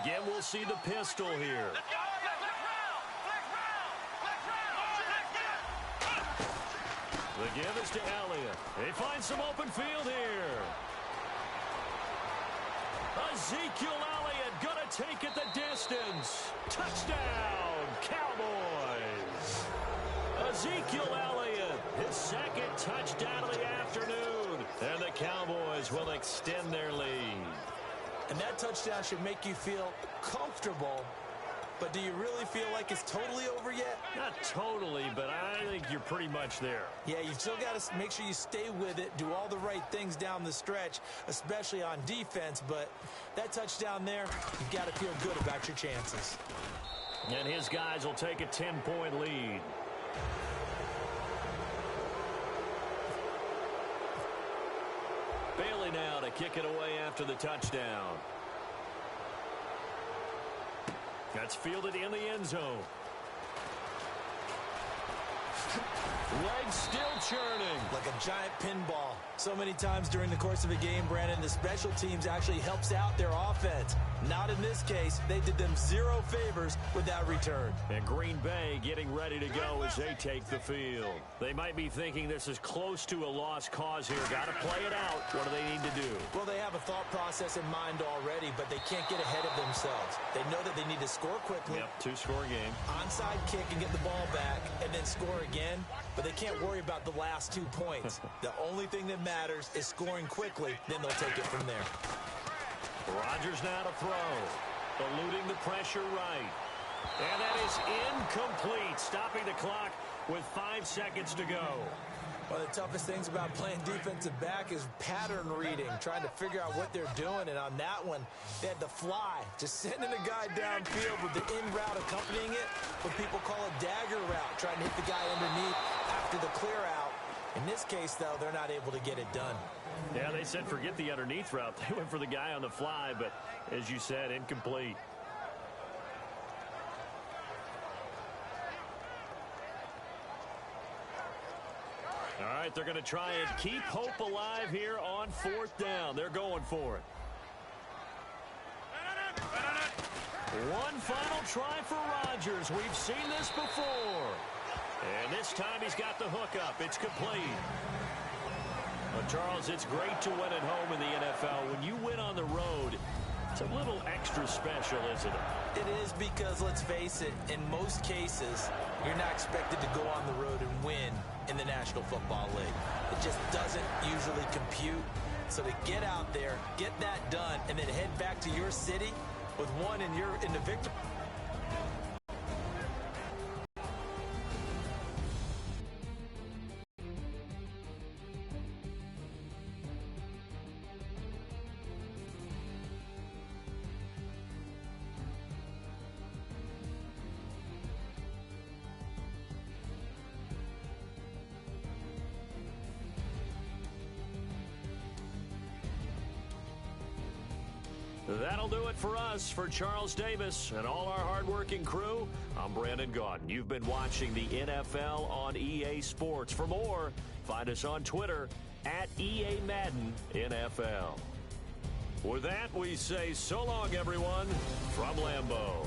Again, we'll see the pistol here. The give is to Elliott. They find some open field here. Ezekiel Elliott going to take it the distance. Touchdown, Cowboys. Ezekiel Elliott, his 2nd touchdown of the afternoon. And the Cowboys will extend their lead.
And that touchdown should make you feel comfortable but do you really feel like it's totally over yet?
Not totally, but I think you're pretty much there.
Yeah, you've still got to make sure you stay with it, do all the right things down the stretch, especially on defense, but that touchdown there, you've got to feel good about your chances.
And his guys will take a 10-point lead. Bailey now to kick it away after the touchdown. That's fielded in the end zone. Legs still churning.
Like a giant pinball. So many times during the course of a game, Brandon, the special teams actually helps out their offense. Not in this case. They did them zero favors with that return.
And Green Bay getting ready to go as they take the field. They might be thinking this is close to a lost cause here. Got to play it out. What do they need to do?
Well, they have a thought process in mind already, but they can't get ahead of themselves. They know that they need to score quickly.
Yep, two-score game.
Onside kick and get the ball back and then score again. But they can't worry about the last 2 points. The only thing that matters is scoring quickly. Then they'll take it from there.
Rodgers now to throw. Eluding the pressure right. And that is incomplete. Stopping the clock with 5 seconds to go.
One of the toughest things about playing defensive back is pattern reading, trying to figure out what they're doing. And on that one, they had the fly, just sending a guy downfield with the in route accompanying it, what people call a dagger route, trying to hit the guy underneath after the clear out. In this case, though, they're not able to get it done.
Yeah, they said forget the underneath route. They went for the guy on the fly, but as you said, incomplete. All right, they're going to try and keep hope alive here on 4th down. They're going for it. One final try for Rodgers. We've seen this before. And this time he's got the hook up. It's complete. Well, Charles, it's great to win at home in the NFL. When you win on the road, it's a little extra special, isn't it?
It is because, let's face it, in most cases, you're not expected to go on the road and win in the National Football League. It just doesn't usually compute. So to get out there, get that done, and then head back to your city with one in the victory.
That'll do it for us. For Charles Davis and all our hardworking crew, I'm Brandon Gaudin. You've been watching the NFL on EA Sports. For more, find us on Twitter at EA Madden NFL. With that, we say so long, everyone, from Lambeau.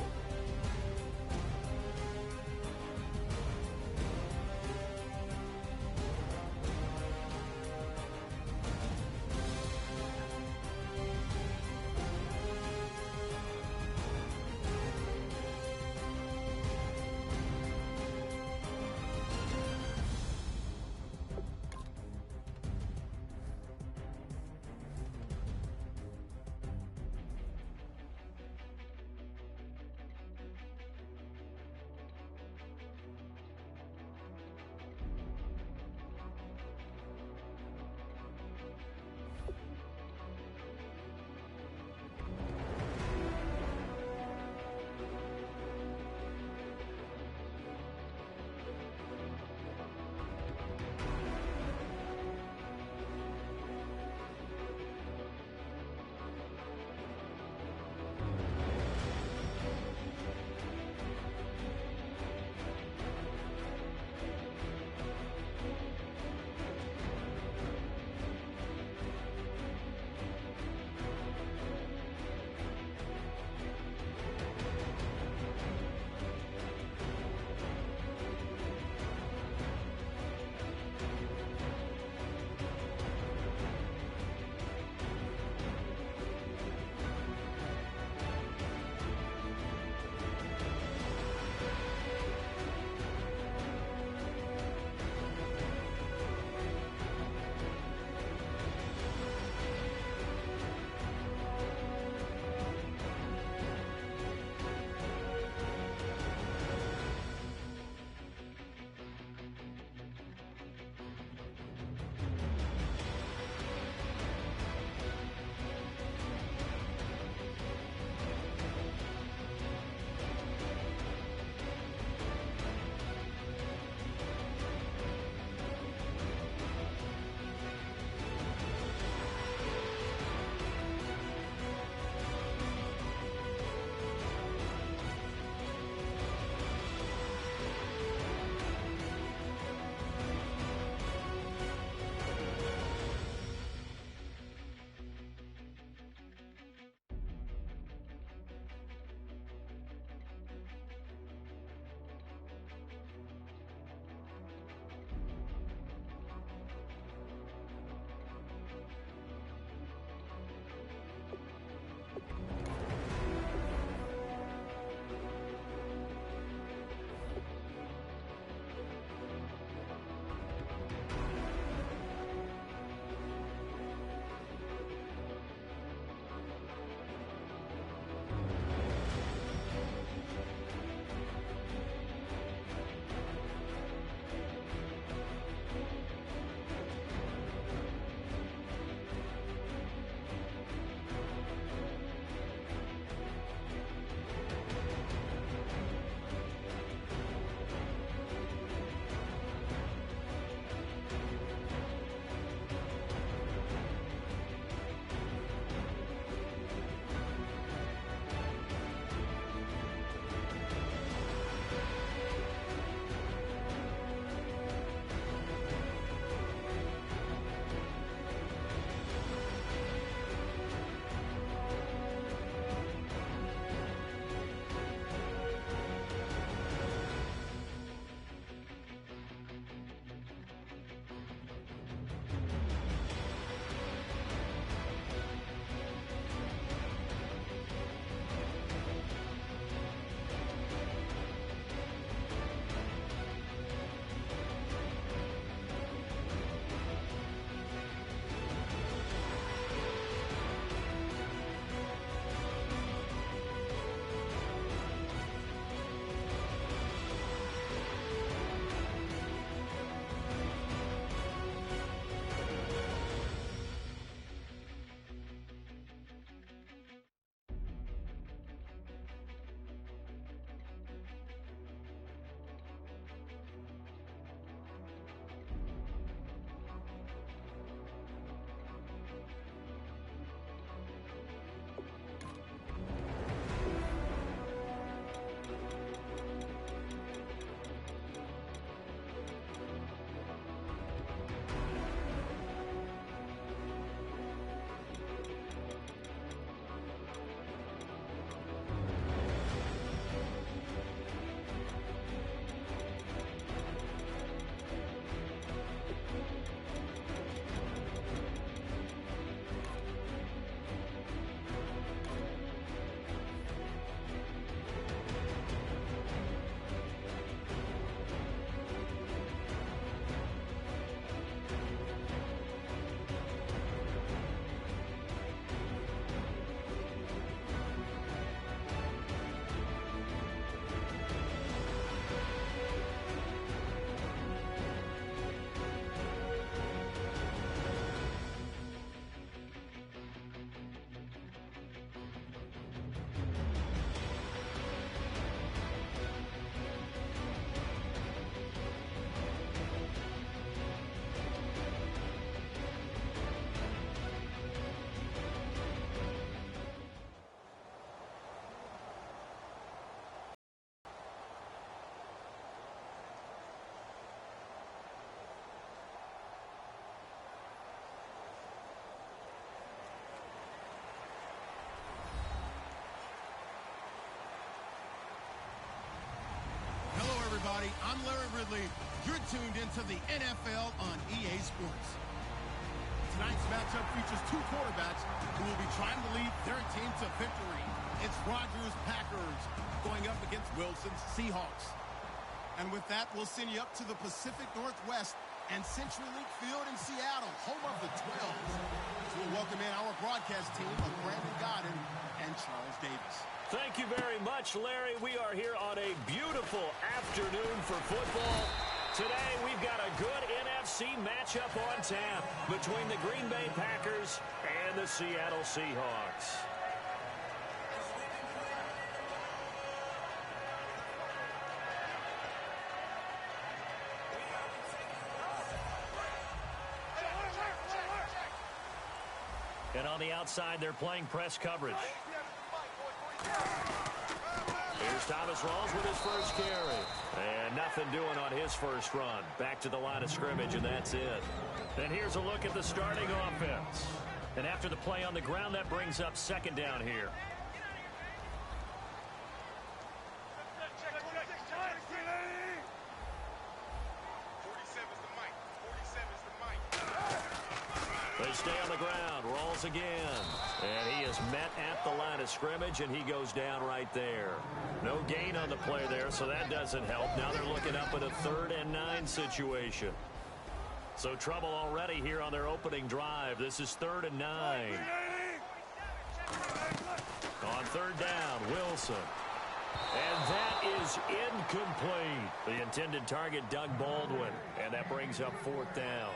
everybody. I'm Larry Ridley. You're tuned into the NFL on EA Sports. Tonight's matchup features two quarterbacks who will be trying to lead their team to victory. It's Rodgers' Packers going up against Wilson's Seahawks. And with that, we'll send you up to the Pacific Northwest and Century Link Field in Seattle, home of the 12s. So we'll welcome in our broadcast team of Brandon Godden and Charles Davis.
Thank you very much, Larry. We are here on a beautiful afternoon for football. Today, we've got a good NFC matchup on tap between the Green Bay Packers and the Seattle Seahawks. And on the outside, they're playing press coverage. Here's Thomas Rawls with his first carry. And nothing doing on his first run. Back to the line of scrimmage, and that's it. And here's a look at the starting offense. And after the play on the ground, that brings up second down here. They stay on the ground. Rolls again. And he is met at the line of scrimmage, and he goes down right there. No gain on the play there, so that doesn't help. Now they're looking up at a 3rd and 9 situation. So trouble already here on their opening drive. This is 3rd and 9. On 3rd down, Wilson. And that is incomplete. The intended target, Doug Baldwin. And that brings up 4th down.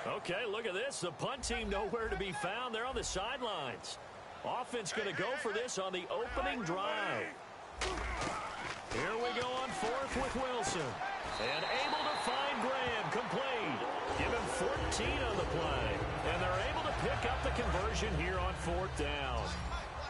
Okay, look at this. The punt team nowhere to be found. They're on the sidelines. Offense going to go for this on the opening drive. Here we go on 4th with Wilson. And able to find Graham. Complete. Give him 14 on the play. And they're able to pick up the conversion here on 4th down.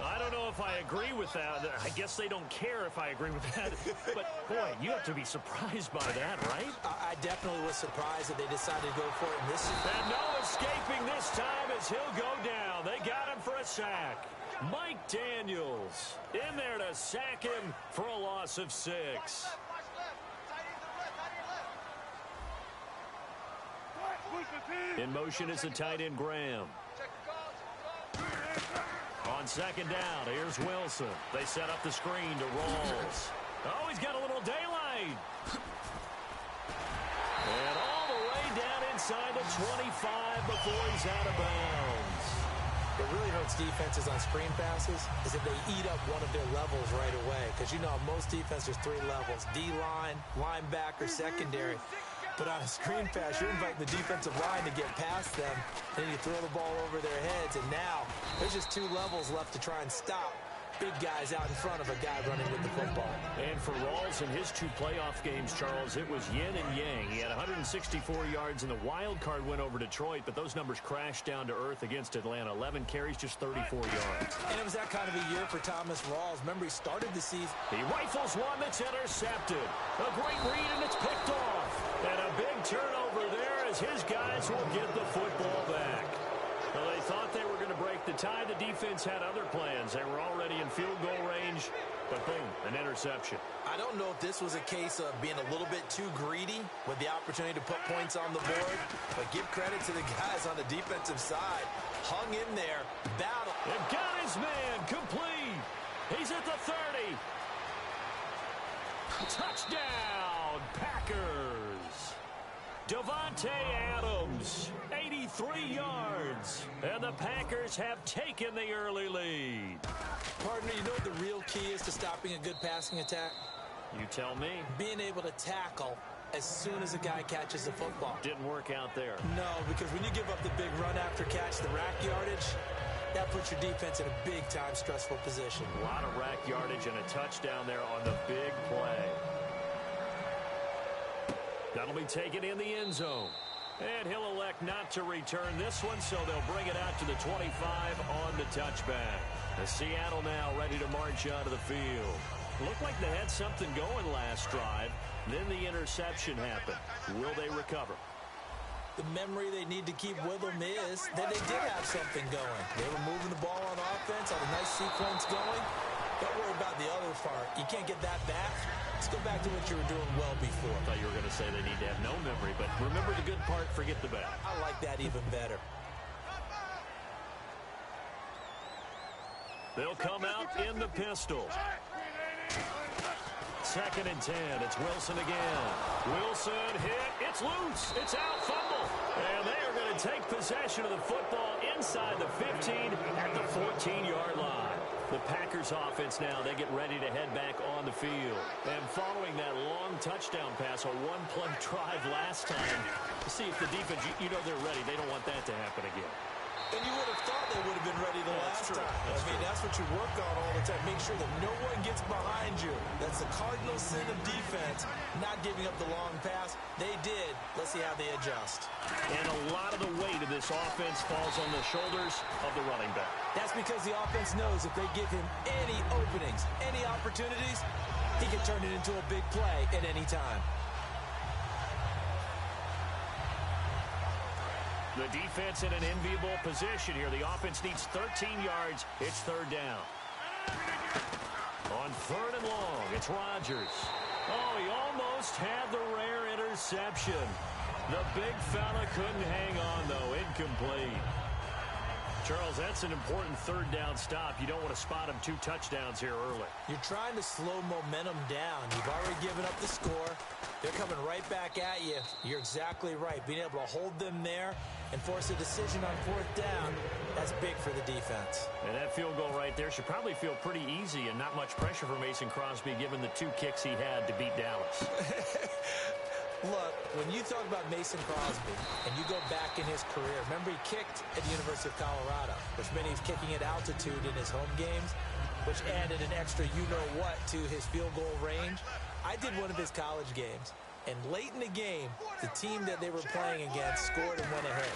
I don't know if I agree with that. I guess they don't care if I agree with that. But, boy, you have to be surprised by that, right?
I definitely was surprised that they decided to go for it in this.
And no escaping this time as he'll go down. They got him for a sack. Mike Daniels in there to sack him for a loss of 6. In motion is the tight end Graham. On 2nd down, here's Wilson. They set up the screen to Rawls. Oh, he's got a little daylight. And all the way down inside the 25 before he's out of bounds.
What really hurts defenses on screen passes is if they eat up one of their levels right away. Because, you know, most defenses, 3 levels. D-line, linebacker, secondary. But on a screen pass, you're inviting the defensive line to get past them. Then you throw the ball over their heads. And now there's just 2 levels left to try and stop big guys out in front of a guy running with the football.
And for Rawls in his 2 playoff games, Charles, it was yin and yang. He had 164 yards in the wild card win over Detroit, but those numbers crashed down to earth against Atlanta. 11 carries, just 34 yards.
And it was that kind of a year for Thomas Rawls. Remember, he started the season.
He rifles one that's intercepted. A great read, and it's picked off. And a big turnover there as his guys will get the football back. Well, they thought they were going to break the tie. The defense had other plans. They were already in field goal range, but boom, an interception.
I don't know if this was a case of being a little bit too greedy with the opportunity to put points on the board, but give credit to the guys on the defensive side. Hung in there, battle.
And got his man complete. He's at the 30. Touchdown, Packers. Davante Adams, 83 yards. And the Packers have taken the early lead.
Partner, you know what the real key is to stopping a good passing attack?
You tell me.
Being able to tackle as soon as a guy catches the football.
Didn't work out there.
No, because when you give up the big run after catch, the rack yardage, that puts your defense in a big-time stressful position.
A lot of rack yardage and a touchdown there on the big play. That'll be taken in the end zone. And he'll elect not to return this one, so they'll bring it out to the 25 on the touchback. The Seattle now ready to march out of the field. Looked like they had something going last drive. Then the interception happened. Will they recover?
The memory they need to keep with them is that they did have something going. They were moving the ball on offense, had a nice sequence going. Don't worry about the other part. You can't get that back. Let's go back to what you were doing well before.
I thought you were going to say they need to have no memory, but remember the good part, forget the bad.
I like that even better.
They'll come out in the pistol. 2nd and 10. It's Wilson again. Wilson hit. It's loose. It's out. Fumble. And they are going to take possession of the football inside the 15 at the 14-yard line. The Packers offense now, they get ready to head back on the field. And following that long touchdown pass, a one-play drive last time, to see if the defense, you know they're ready. They don't want that to happen again.
And you would have thought they would have been ready the last time. That's what you work on all the time. Make sure that no one gets behind you. That's the cardinal sin of defense, not giving up the long pass. They did. Let's see how they adjust.
And a lot of the weight of this offense falls on the shoulders of the running back.
That's because the offense knows if they give him any openings, any opportunities, he can turn it into a big play at any time.
The defense in an enviable position here. The offense needs 13 yards. It's 3rd down. On 3rd and long, it's Rodgers. Oh, he almost had the rare interception. The big fella couldn't hang on, though. Incomplete. Charles, that's an important 3rd down stop. You don't want to spot him 2 touchdowns here early.
You're trying to slow momentum down. You've already given up the score. They're coming right back at you. You're exactly right. Being able to hold them there and force a decision on 4th down, that's big for the defense.
And that field goal right there should probably feel pretty easy and not much pressure for Mason Crosby given the 2 kicks he had to beat Dallas.
Look, when you talk about Mason Crosby and you go back in his career, remember he kicked at the University of Colorado, which meant he was kicking at altitude in his home games, which added an extra you-know-what to his field goal range. I did one of his college games, and late in the game, the team that they were playing against scored and went ahead.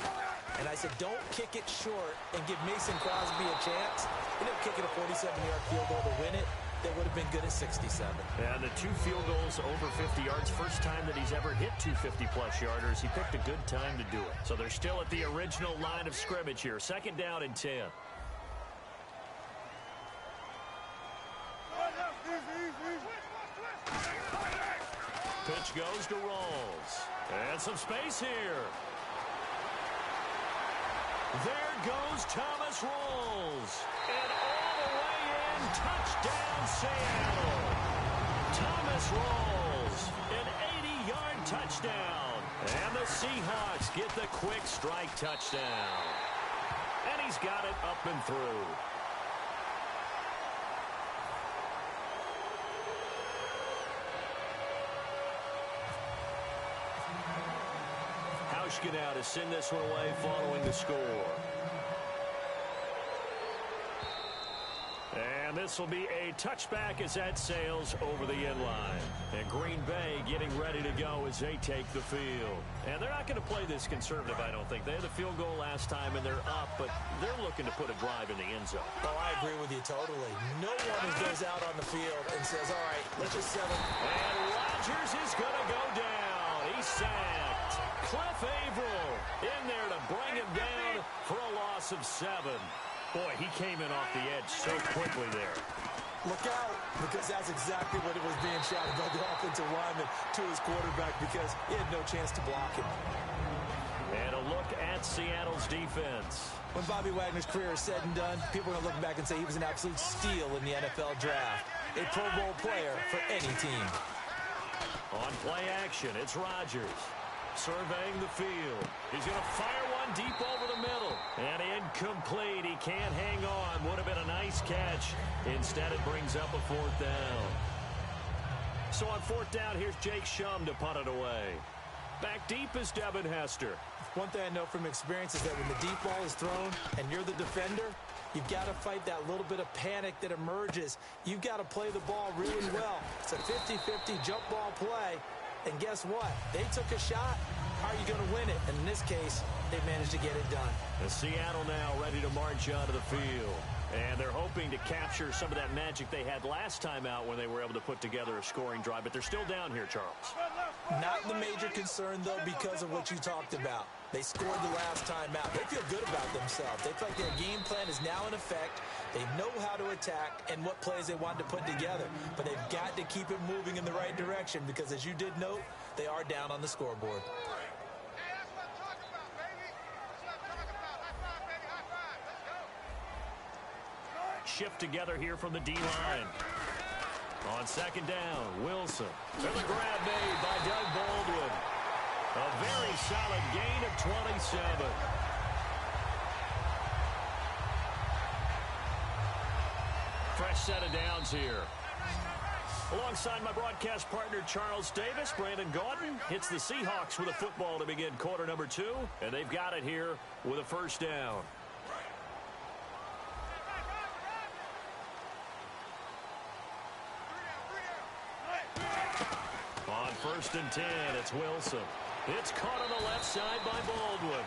And I said, don't kick it short and give Mason Crosby a chance. He ended up kicking a 47-yard field goal to win it. That would have been good at 67.
And the 2 field goals over 50 yards, first time that he's ever hit 2 50-plus yarders. He picked a good time to do it. So they're still at the original line of scrimmage here. 2nd down and 10. Pitch goes to Rawls. And some space here. There goes Thomas Rawls. And all the way in, touchdown Seattle. Thomas Rawls, an 80-yard touchdown. And the Seahawks get the quick strike touchdown. And he's got it up and through. Now to send this one away following the score. And this will be a touchback as that sails over the end line. And Green Bay getting ready to go as they take the field. And they're not going to play this conservative, I don't think. They had the field goal last time, and they're up, but they're looking to put a drive in the end zone.
Oh, I agree with you totally. No one goes out on the field and says, all right, let's just settle.
And Rodgers is going to go down. He's sacked. Cliff Averill in there to bring him down for a loss of 7. Boy, he came in off the edge so quickly there.
Look out, because that's exactly what it was being shouted by the offensive lineman to his quarterback because he had no chance to block him.
And a look at Seattle's defense.
When Bobby Wagner's career is said and done, people are going to look back and say he was an absolute steal in the NFL draft. A Pro Bowl player for any team.
On play action, it's Rodgers. Surveying the field. He's going to fire one deep over the middle. And incomplete. He can't hang on. Would have been a nice catch. Instead, it brings up a 4th down. So on 4th down, here's Jake Shum to punt it away. Back deep is Devin Hester.
One thing I know from experience is that when the deep ball is thrown and you're the defender, you've got to fight that little bit of panic that emerges. You've got to play the ball really well. It's a 50-50 jump ball play. And guess what? They took a shot. How are you going to win it? And in this case, they managed to get it done.
And Seattle now ready to march onto the field. And they're hoping to capture some of that magic they had last time out when they were able to put together a scoring drive. But they're still down here, Charles.
Not the major concern, though, because of what you talked about. They scored the last time out. They feel good about themselves. They feel like their game plan is now in effect. They know how to attack and what plays they want to put together. But they've got to keep it moving in the right direction because, as you did note, they are down on the scoreboard.
Shift together here from the D-line. On second down, Wilson. And the grab made by Doug Baldwin. A very solid gain of 27. Fresh set of downs here. Alongside my broadcast partner, Charles Davis, Brandon Gaudin hits the Seahawks with a football to begin quarter number 2. And they've got it here with a first down. On 1st and 10, it's Wilson. It's caught on the left side by Baldwin.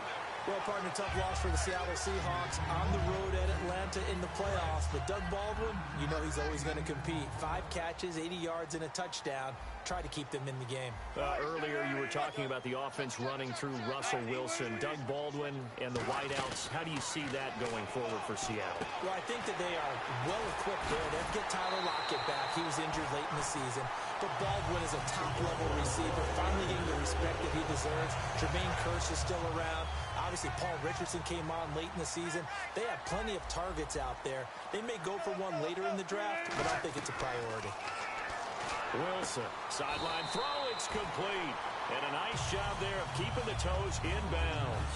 Well, partner, tough loss for the Seattle Seahawks on the road at Atlanta in the playoffs. But Doug Baldwin, you know he's always going to compete. 5 catches, 80 yards, and a touchdown. Try to keep them in the game.
Earlier, you were talking about the offense running through Russell Wilson, Doug Baldwin, and the wideouts. How do you see that going forward for Seattle?
Well, I think that they are well-equipped there. They have to get Tyler Lockett back. He was injured late in the season. But Baldwin is a top-level receiver, finally getting the respect that he deserves. Jermaine Kearse is still around. Obviously, Paul Richardson came on late in the season. They have plenty of targets out there. They may go for one later in the draft, but I don't think it's a priority.
Wilson, sideline throw, it's complete. And a nice job there of keeping the toes in bounds.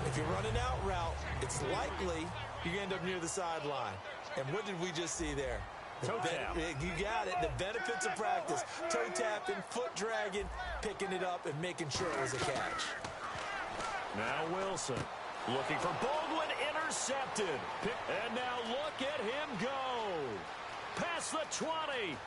If you're running out route, it's likely you end up near the sideline. And what did we just see there?
Toe tap.
You got it. The benefits of practice. Toe tapping, foot dragging, picking it up, and making sure it was a catch.
Now Wilson looking for Baldwin, intercepted. And now look at him go. Past the 20.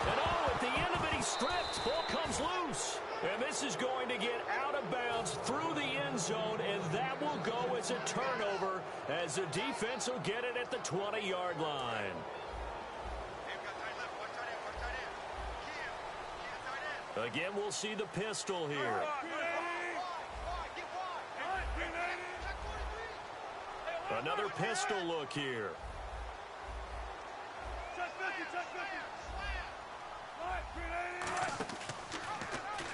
And at the end of it, he stripped. Ball comes loose. And this is going to get out of bounds through the end zone, and that will go as a turnover as the defense will get it at the 20-yard line. Again, we'll see the pistol here. Another pistol look here.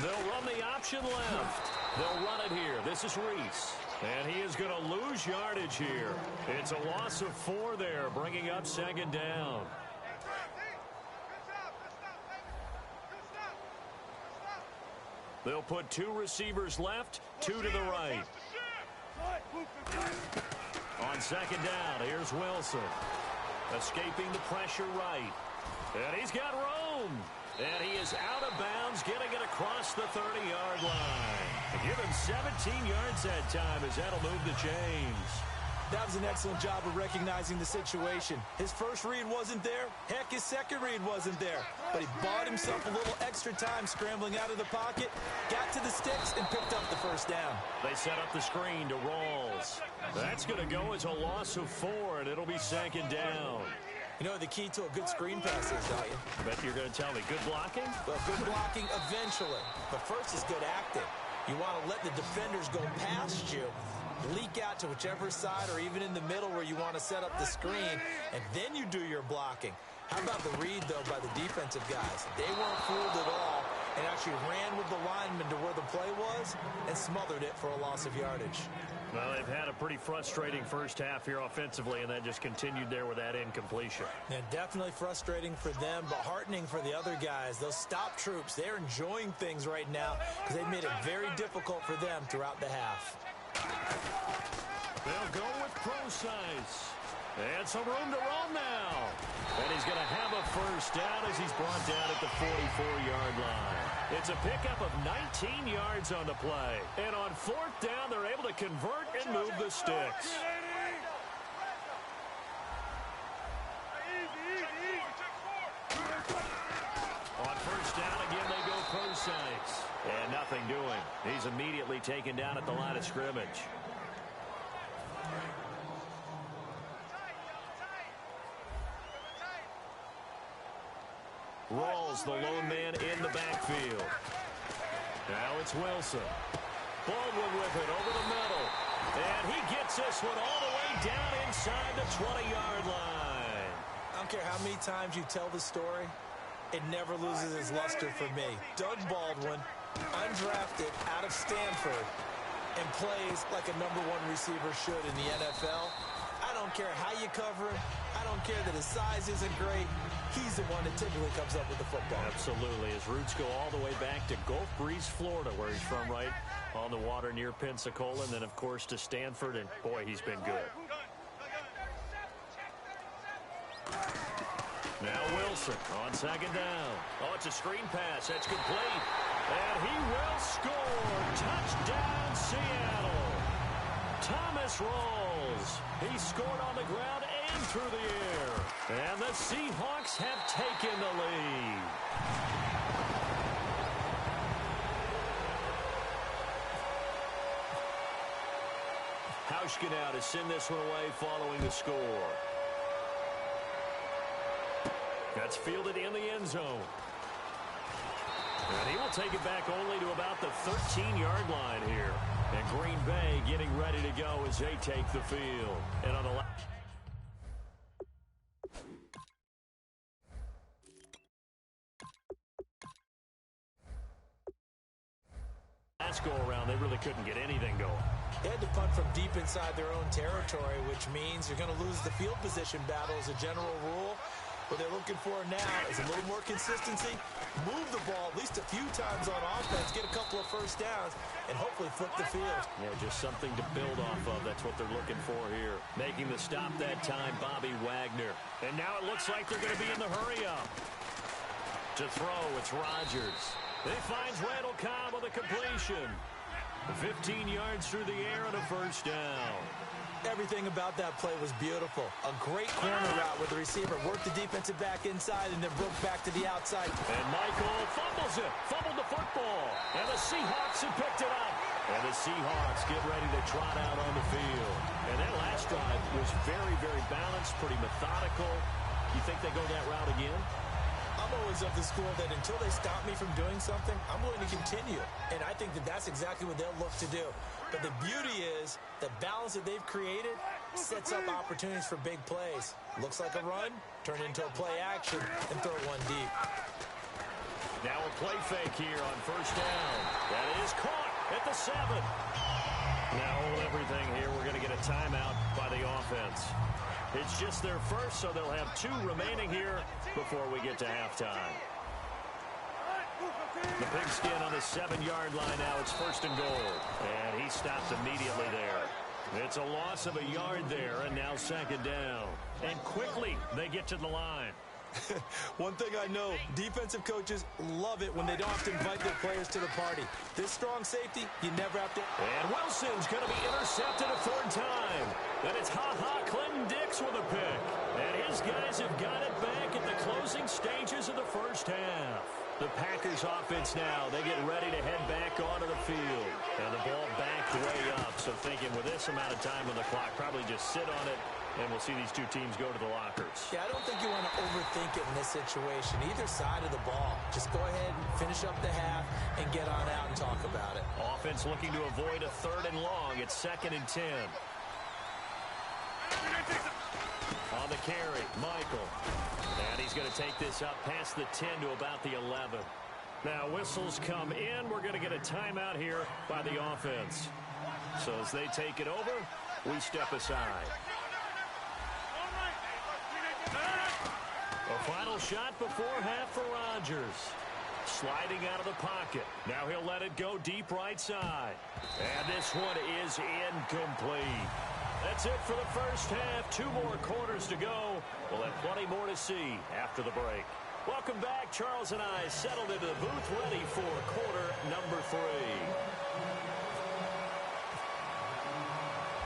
They'll run the option left. They'll run it here. This is Reese. And he is going to lose yardage here. It's a loss of 4 there, bringing up second down. They'll put 2 receivers left, 2 to the right. On second down, here's Wilson. Escaping the pressure right. And he's got room. And he is out of bounds, getting it across the 30-yard line. Give him 17 yards that time as that'll move the chains.
That was an excellent job of recognizing the situation. His first read wasn't there. Heck, his second read wasn't there. But he bought himself a little extra time scrambling out of the pocket, got to the sticks, and picked up the first down.
They set up the screen to Rawls. That's going to go as a loss of 4, and it'll be second down.
You know the key to a good screen pass is, don't you?
I bet you're going to tell me. Good blocking?
Well, good blocking eventually. But first is good acting. You want to let the defenders go past you, leak out to whichever side or even in the middle where you want to set up the screen, and then you do your blocking. How about the read, though, by the defensive guys? They weren't fooled at all and actually ran with the lineman to where the play was and smothered it for a loss of yardage.
Well, they've had a pretty frustrating first half here offensively, and that just continued there with that incompletion.
Yeah, definitely frustrating for them, but heartening for the other guys. Those stop troops, they're enjoying things right now because they've made it very difficult for them throughout the half.
They'll go with Procise. And some room to roam now. And he's going to have a first down as he's brought down at the 44-yard line. It's a pickup of 19 yards on the play. And on 4th down, they're able to convert and move the sticks. On 1st down, again, they go Procise. And nothing doing. He's immediately taken down at the line of scrimmage. battles the lone man in the backfield. Now it's Wilson. Baldwin with it over the middle. And he gets this one all the way down inside the 20-yard line.
I don't care how many times you tell the story, it never loses its luster for me. Doug Baldwin, undrafted out of Stanford, and plays like a #1 receiver should in the NFL. I don't care how you cover him. I don't care that his size isn't great. He's the one that typically comes up with the football.
Absolutely. His roots go all the way back to Gulf Breeze, Florida, where he's from, right on the water near Pensacola, and then, of course, to Stanford, and, boy, he's been good. Now Wilson on second down. Oh, it's a screen pass. That's complete. And he will score. Touchdown, Seattle. Thomas Rawls. He scored on the ground and through the air. And the Seahawks have taken the lead. Hauschka now to send this one away following the score. That's fielded in the end zone. And he will take it back only to about the 13-yard line here. And Green Bay getting ready to go as they take the field. And on the last go-around, they really couldn't get anything going.
They had to punt from deep inside their own territory, which means you're going to lose the field position battle as a general rule. What they're looking for now is a little more consistency, move the ball at least a few times on offense, get a couple of first downs, and hopefully flip the field.
Yeah, just something to build off of. That's what they're looking for here. Making the stop that time, Bobby Wagner. And now it looks like they're going to be in the hurry-up. To throw, it's Rodgers. He finds Randall Cobb with a completion. 15 yards through the air and a first down.
Everything about that play was beautiful. A great corner route where the receiver worked the defensive back inside and then broke back to the outside.
And Michael fumbles it. Fumbled the football. And the Seahawks have picked it up. And the Seahawks get ready to trot out on the field. And that last drive was very, very balanced, pretty methodical. You think they go that route again?
I'm always of the school that until they stop me from doing something, I'm going to continue. And I think that that's exactly what they'll look to do. But the beauty is the balance that they've created sets up opportunities for big plays. Looks like a run, turn into a play action, and throw one deep.
Now a play fake here on first down. That is caught at the 7. Now hold everything here. We're going to get a timeout by the offense. It's just their first, so they'll have 2 remaining here before we get to halftime. The pigskin on the 7-yard line now. It's first and goal. And he stopped immediately there. It's a loss of a yard there, and now second down. And quickly they get to the line.
One thing I know, defensive coaches love it when they don't have to invite their players to the party. This strong safety, you never have to.
And Wilson's going to be intercepted a 3rd time. And it's Clinton Dix with a pick. And his guys have got it back at the closing stages of the first half. The Packers offense now, they get ready to head back onto the field. And the ball backed way up. So thinking with this amount of time on the clock, probably just sit on it. And we'll see these 2 teams go to the lockers.
Yeah, I don't think you want to overthink it in this situation. Either side of the ball. Just go ahead and finish up the half and get on out and talk about it.
Offense looking to avoid a 3rd and long. It's 2nd and 10. On the carry, Michael. And he's going to take this up past the 10 to about the 11. Now whistles come in. We're going to get a timeout here by the offense. So as they take it over, we step aside. A final shot before half for Rodgers. Sliding out of the pocket. Now he'll let it go deep right side. And this one is incomplete. That's it for the first half. 2 more quarters to go. We'll have plenty more to see after the break. Welcome back. Charles and I settled into the booth ready for quarter number 3.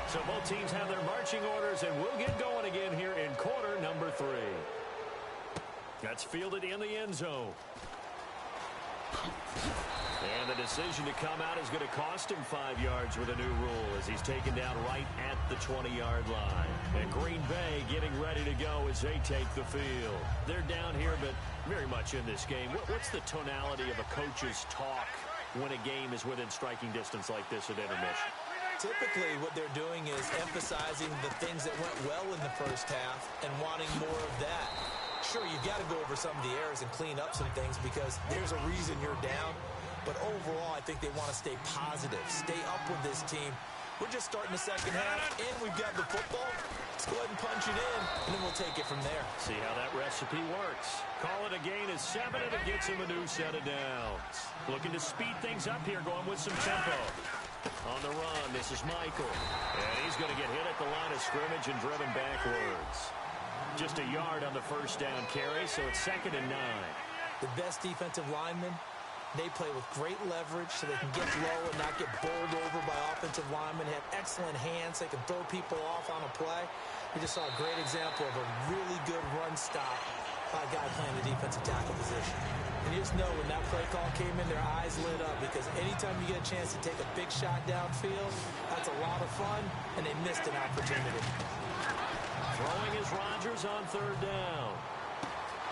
So both teams have their marching orders, and we'll get going again here in quarter number 3. That's fielded in the end zone. And the decision to come out is going to cost him 5 yards with a new rule as he's taken down right at the 20-yard line. And Green Bay getting ready to go as they take the field. They're down here, but very much in this game. What's the tonality of a coach's talk when a game is within striking distance like this at intermission?
Typically, what they're doing is emphasizing the things that went well in the first half and wanting more of that. Sure, you've got to go over some of the errors and clean up some things because there's a reason you're down. But overall, I think they want to stay positive, stay up with this team. We're just starting the second half, and we've got the football. Let's go ahead and punch it in, and then we'll take it from there.
See how that recipe works. Call it a gain of 7, and it gets him a new set of downs. Looking to speed things up here, going with some tempo. On the run, this is Michael. And he's going to get hit at the line of scrimmage and driven backwards. Just a yard on the first down carry, so it's 2nd and 9.
The best defensive linemen, they play with great leverage so they can get low and not get bowled over by offensive linemen. They have excellent hands. They can throw people off on a play. We just saw a great example of a really good run stop by a guy playing the defensive tackle position. And you just know when that play call came in, their eyes lit up because anytime you get a chance to take a big shot downfield, that's a lot of fun, and they missed an opportunity.
Throwing is Rodgers on 3rd down.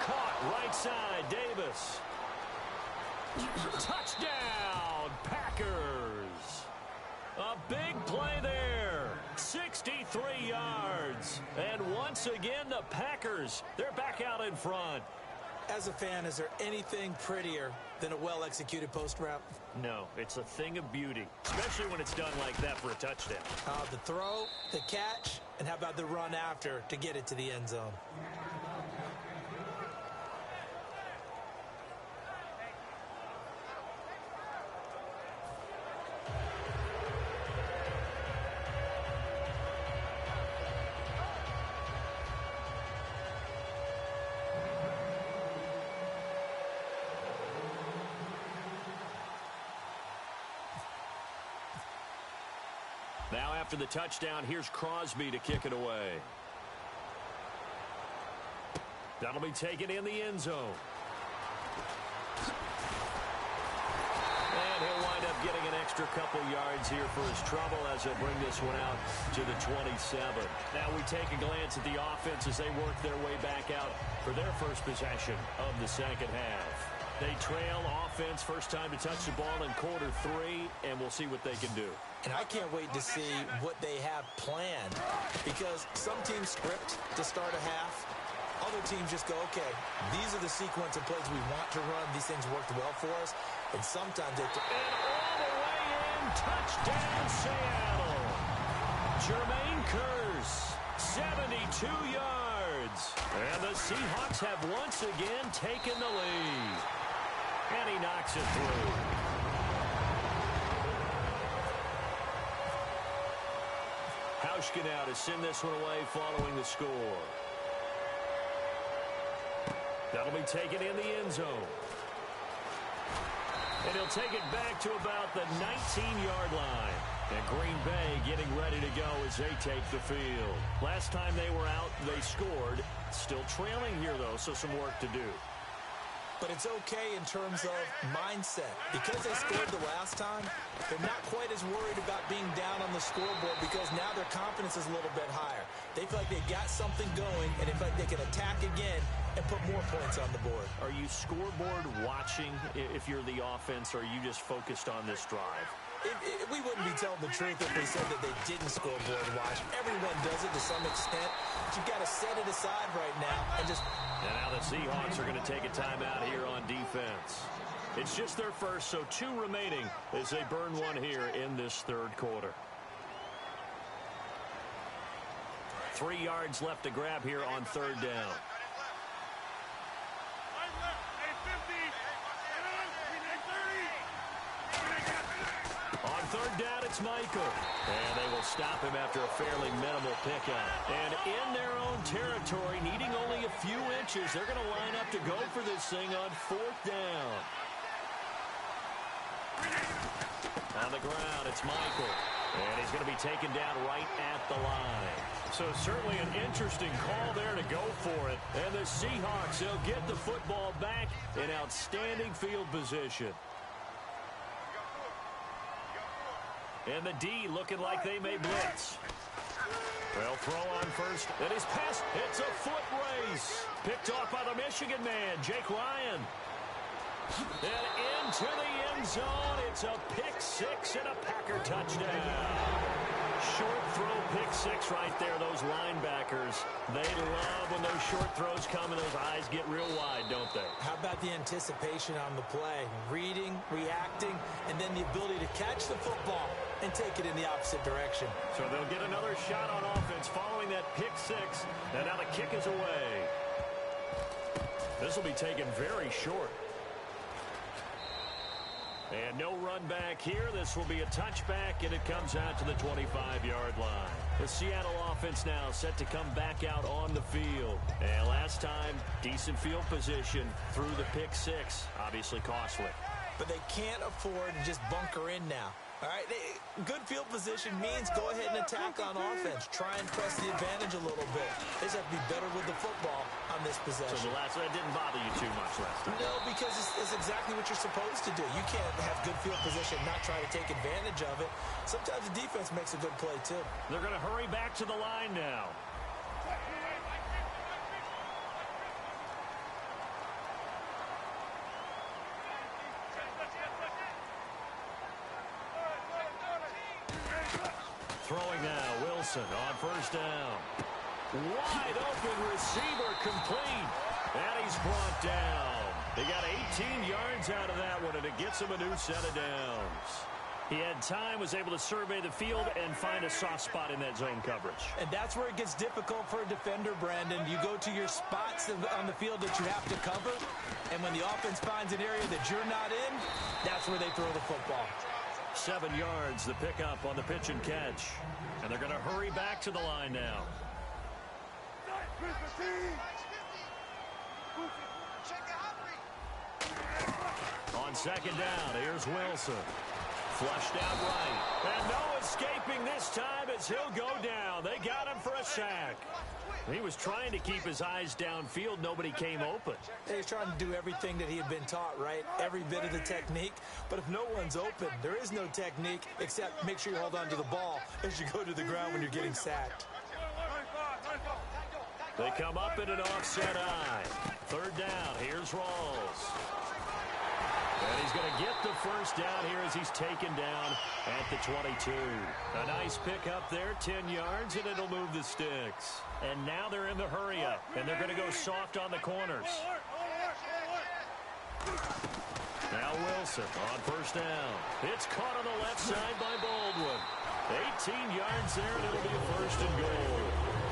Caught right side, Davis. Touchdown, Packers. A big play there. 63 yards. And once again, the Packers, they're back out in front.
As a fan, is there anything prettier than a well-executed post route?
No, it's a thing of beauty, especially when it's done like that for a touchdown.
The throw, the catch, and how about the run after to get it to the end zone?
Now after the touchdown, here's Crosby to kick it away. That'll be taken in the end zone. And he'll wind up getting an extra couple yards here for his trouble as he'll bring this one out to the 27. Now we take a glance at the offense as they work their way back out for their first possession of the second half. They trail offense, first time to touch the ball in quarter 3, and we'll see what they can do.
And I can't wait to see what they have planned because some teams script to start a half. Other teams just go, okay, these are the sequence of plays we want to run. These things worked well for us. And sometimes they...
And all the way in, touchdown Seattle. Jermaine Kearse, 72 yards. And the Seahawks have once again taken the lead. And he knocks it through. Hauschka now to send this one away following the score. That'll be taken in the end zone. And he'll take it back to about the 19-yard line. And Green Bay getting ready to go as they take the field. Last time they were out, they scored. Still trailing here, though, so some work to do.
But it's okay in terms of mindset. Because they scored the last time, they're not quite as worried about being down on the scoreboard because now their confidence is a little bit higher. They feel like they got something going, and they feel like they can attack again and put more points on the board.
Are you scoreboard watching if you're the offense, or are you just focused on this drive?
We wouldn't be telling the truth if we said that they didn't scoreboard watch. Everyone does it to some extent. But you've got to set it aside right now and just...
And now the Seahawks are going to take a timeout here on defense. It's just their first, so 2 remaining as they burn one here in this third quarter. 3 yards left to grab here on 3rd down. On 3rd down, it's Michael. And they will stop him after a fairly minimal pickup. And in their own territory, needing only a few inches, they're going to line up to go for this thing on 4th down. On the ground, it's Michael. And he's going to be taken down right at the line. So certainly an interesting call there to go for it. And the Seahawks, they'll get the football back in outstanding field position. And the D looking like they may blitz. They'll throw on first. And his pass, it's a foot race. Picked off by the Michigan man, Jake Ryan. And into the end zone. It's a pick six and a Packer touchdown. Short throw pick six right there. Those linebackers, they love when those short throws come and those eyes get real wide, don't they?
How about the anticipation on the play? Reading, reacting, and then the ability to catch the football and take it in the opposite direction.
So they'll get another shot on offense following that pick six. And now the kick is away. This will be taken very short. And no run back here. This will be a touchback, and it comes out to the 25-yard line. The Seattle offense now set to come back out on the field. And last time, decent field position through the pick six. Obviously costly.
But they can't afford to just bunker in now. All right, good field position means go ahead and attack on offense. Try and press the advantage a little bit. They just have to be better with the football on this possession.
So the last one didn't bother you too much last time?
No, because it's exactly what you're supposed to do. You can't have good field position, not try to take advantage of it. Sometimes the defense makes a good play, too.
They're going to hurry back to the line now. Throwing now, Wilson on first down. Wide open receiver complete. And he's brought down. He got 18 yards out of that one, and it gets him a new set of downs. He had time, was able to survey the field and find a soft spot in that zone coverage.
And that's where it gets difficult for a defender, Brandon. You go to your spots on the field that you have to cover, and when the offense finds an area that you're not in, that's where they throw the football.
7 yards, the pickup on the pitch and catch. And they're going to hurry back to the line now. On second down, here's Wilson. Flushed out right. And no escaping this time as he'll go down. They got him for a sack. He was trying to keep his eyes downfield. Nobody came open.
He was trying to do everything that he had been taught, right? Every bit of the technique. But if no one's open, there is no technique except make sure you hold on to the ball as you go to the ground when you're getting sacked.
They come up in an offset eye. Third down. Here's Rawls. And he's going to get the first down here as he's taken down at the 22. A nice pickup there, 10 yards, and it'll move the sticks. And now they're in the hurry-up, and they're going to go soft on the corners. Now Wilson on first down. It's caught on the left side by Baldwin. 18 yards there, and it'll be a first and goal.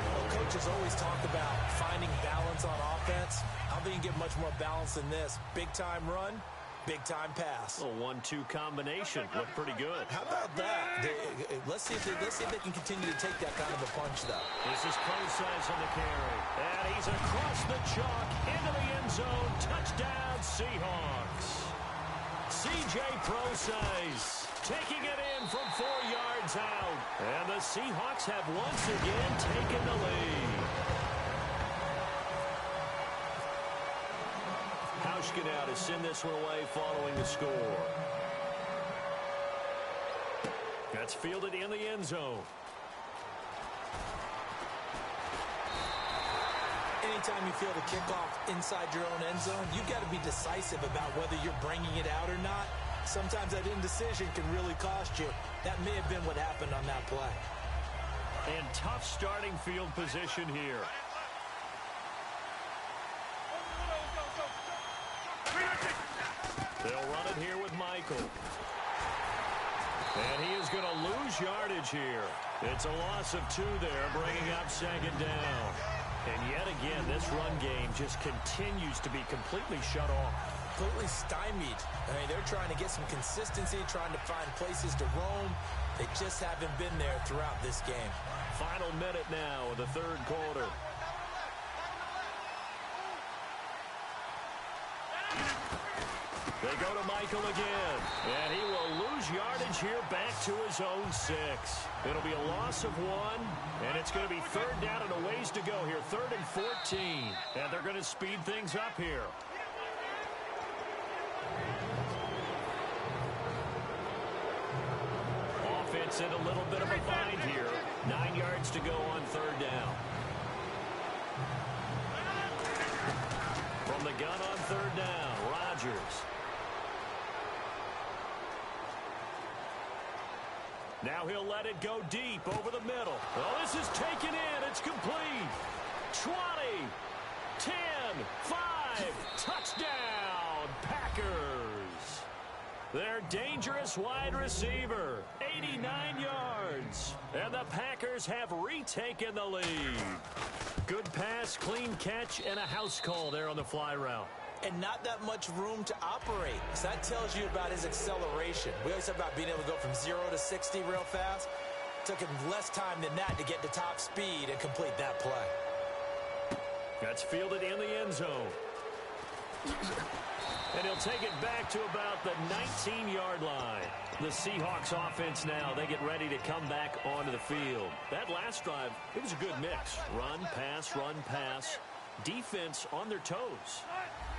Well, coaches always talk about finding balance on offense. I don't think you can get much more balance than this. Big-time run. Big-time pass.
A 1-2 combination. Looked pretty good.
How about that? Let's see if they can continue to take that kind of a punch, though.
This is Prosise on the carry. And he's across the chalk into the end zone. Touchdown, Seahawks. C.J. Prosise taking it in from 4 yards out. And the Seahawks have once again taken the lead. Now to send this one away following the score. That's fielded in the end zone.
Anytime you field a kickoff inside your own end zone, you've got to be decisive about whether you're bringing it out or not. Sometimes that indecision can really cost you. That may have been what happened on that play.
And tough starting field position here. They'll run it here with Michael. And he is going to lose yardage here. It's a loss of 2 there, bringing up second down. And yet again, this run game just continues to be completely shut off.
Completely stymied. I mean, they're trying to get some consistency, trying to find places to roam. They just haven't been there throughout this game.
Final minute now of the third quarter. They go to Michael again, and he will lose yardage here back to his own 6. It'll be a loss of 1, and it's going to be third down and a ways to go here, 3rd and 14. And they're going to speed things up here. Offense Gets in a little bit of a bind here. 9 yards to go on third down. From the gun on third down, Rodgers. Now he'll let it go deep over the middle. Oh, this is taken in. It's complete. 20, 10, 5, touchdown, Packers. Their dangerous wide receiver, 89 yards. And the Packers have retaken the lead. Good pass, clean catch, and a house call there on the fly route.
And not that much room to operate. So that tells you about his acceleration. We always talk about being able to go from 0 to 60 real fast. Took him less time than that to get to top speed and complete that play.
That's fielded in the end zone. And he'll take it back to about the 19-yard line. The Seahawks offense now, they get ready to come back onto the field. That last drive, it was a good mix. Run, pass, defense on their toes.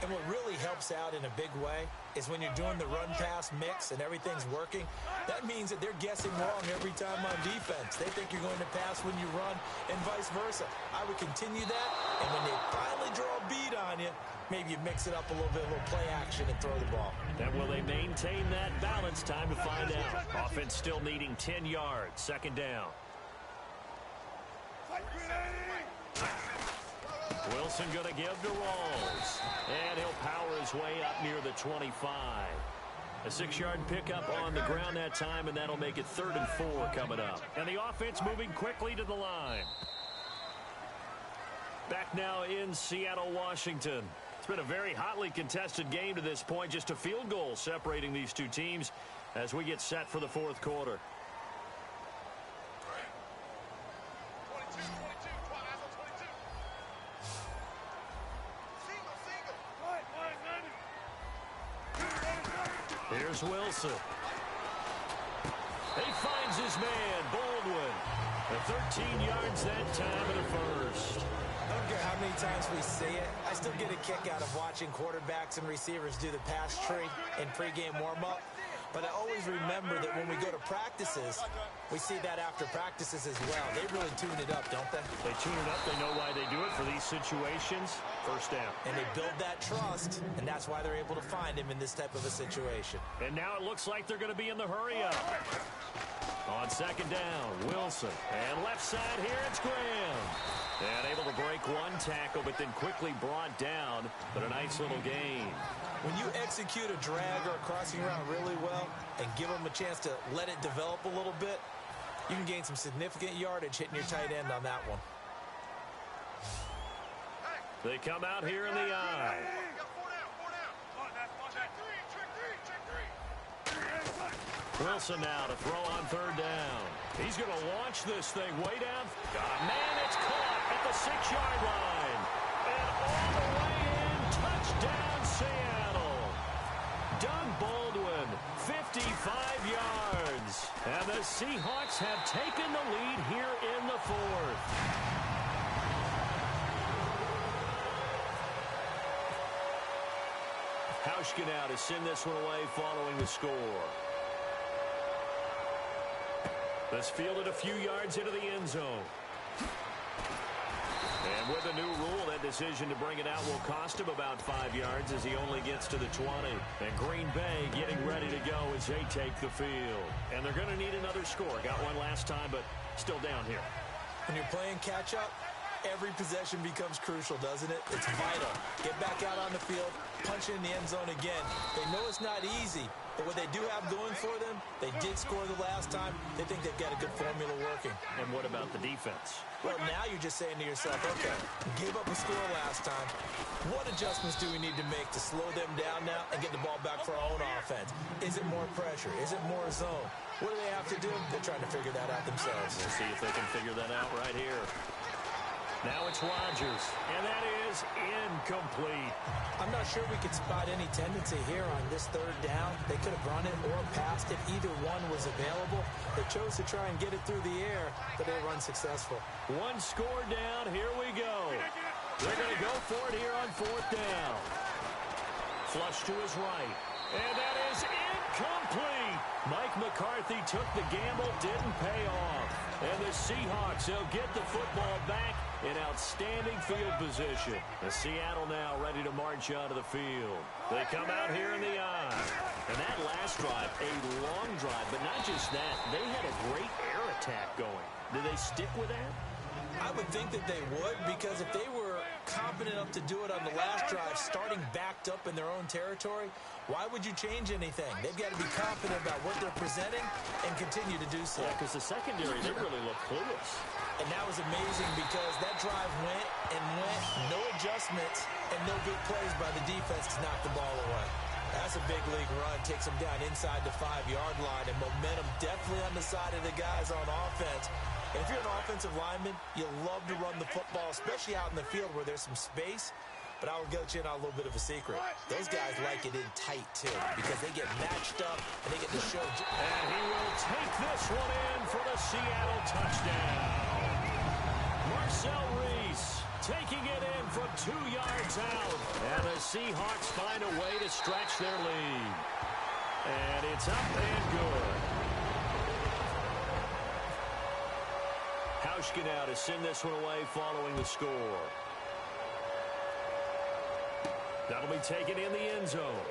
And what really helps out in a big way is when you're doing the run-pass mix and everything's working, that means that they're guessing wrong every time on defense. They think you're going to pass when you run and vice versa. I would continue that, and when they finally draw a beat on you, maybe you mix it up a little bit, a little play action and throw the ball.
And will they maintain that balance? Time to find out. Offense still needing 10 yards. Second down. Wilson going to give to Rawls. And he'll power his way up near the 25. A 6-yard pickup on the ground that time, and that'll make it 3rd and 4 coming up. And the offense moving quickly to the line. Back now in Seattle, Washington. It's been a very hotly contested game to this point. Just a field goal separating these two teams as we get set for the fourth quarter. Here's Wilson. He finds his man, Baldwin. 13 yards that time in the first.
I don't care how many times we see it. I still get a kick out of watching quarterbacks and receivers do the pass tree in pregame warm-up. But I always remember that when we go to practices, we see that after practices as well. They really tune it up, don't they?
They tune it up. They know why they do it for these situations. First down.
And they build that trust, and that's why they're able to find him in this type of a situation.
And now it looks like they're going to be in the hurry-up. On second down, Wilson. And left side here, it's Graham. And able to break one tackle, but then quickly brought down. But a nice little gain.
When you execute a drag or a crossing route really well and give them a chance to let it develop a little bit, you can gain some significant yardage hitting your tight end on that one.
They come out here in the eye. Wilson now to throw on third down. He's going to launch this thing way down. Man, it's caught at the 6-yard line. And all the way in, touchdown Seattle. Doug Baldwin, 55 yards. And the Seahawks have taken the lead here in the fourth. Hauschka now to send this one away following the score. This fielded a few yards into the end zone. And with the new rule, that decision to bring it out will cost him about 5 yards as he only gets to the 20. And Green Bay getting ready to go as they take the field. And they're going to need another score. Got one last time, but still down here.
When you're playing catch-up, every possession becomes crucial, doesn't it? It's vital. Get back out on the field, punch it in the end zone again. They know it's not easy, but what they do have going for them, they did score the last time. They think they've got a good formula working.
And what about the defense?
Well, now you're just saying to yourself, okay, gave up a score last time. What adjustments do we need to make to slow them down now and get the ball back for our own offense? Is it more pressure? Is it more zone? What do they have to do? They're trying to figure that out themselves.
We'll see if they can figure that out right here. Now it's Rodgers, and that is incomplete.
I'm not sure we could spot any tendency here on this third down. They could have run it or passed if either one was available. They chose to try and get it through the air, but they were unsuccessful.
One score down. Here we go. They're going to go for it here on fourth down. Flush to his right. And that is incomplete. Mike McCarthy took the gamble, didn't pay off. And the Seahawks, they'll get the football back in outstanding field position. The Seattle now ready to march onto the field. They come out here in the I. And that last drive, a long drive, but not just that. They had a great air attack going. Do they stick with that?
I would think that they would, because if they were confident enough to do it on the last drive, starting backed up in their own territory, why would you change anything? They've got to be confident about what they're presenting and continue to do so.
Yeah, because the secondary, they really look clueless.
And that was amazing because that drive went and went, no adjustments, and no big plays by the defense to knock the ball away. That's a big league run. Takes them down inside the 5-yard line, and momentum definitely on the side of the guys on offense. And if you're an offensive lineman, you love to run the football, especially out in the field where there's some space. But I will get you in on a little bit of a secret. Those guys like it in tight, too, because they get matched up and they get to show.
And he will take this one in for the Seattle touchdown. Marcel Reese taking it in from 2 yards out. And the Seahawks find a way to stretch their lead. And it's up and good. Hauschka now to send this one away following the score. That'll be taken in the end zone.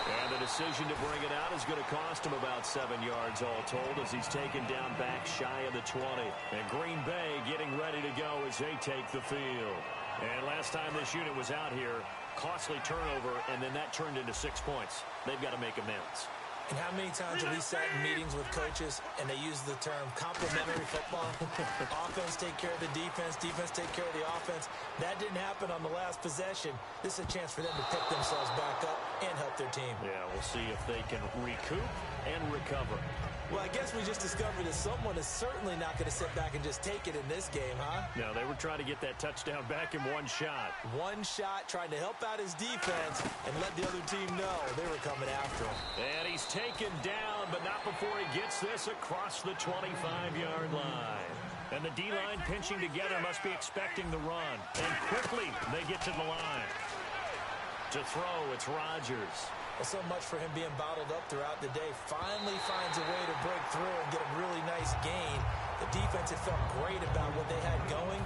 And the decision to bring it out is going to cost him about 7 yards all told as he's taken down back shy of the 20. And Green Bay getting ready to go as they take the field. And last time this unit was out here, costly turnover, and then that turned into 6 points. They've got to make amends.
And how many times have we sat in meetings with coaches and they use the term complementary football? Offense take care of the defense, defense take care of the offense. That didn't happen on the last possession. This is a chance for them to pick themselves back up and help their team.
Yeah, we'll see if they can recoup and recover.
Well, I guess we just discovered that someone is certainly not going to sit back and just take it in this game, huh?
No, they were trying to get that touchdown back in one shot.
One shot, trying to help out his defense and let the other team know they were coming after him.
And he's taken down, but not before he gets this across the 25-yard line. And the D-line pinching together must be expecting the run. And quickly, they get to the line. To throw, it's Rodgers.
Well, so much for him being bottled up throughout the day. Finally finds a way to break through and get a really nice gain. The defense had felt great about what they had going.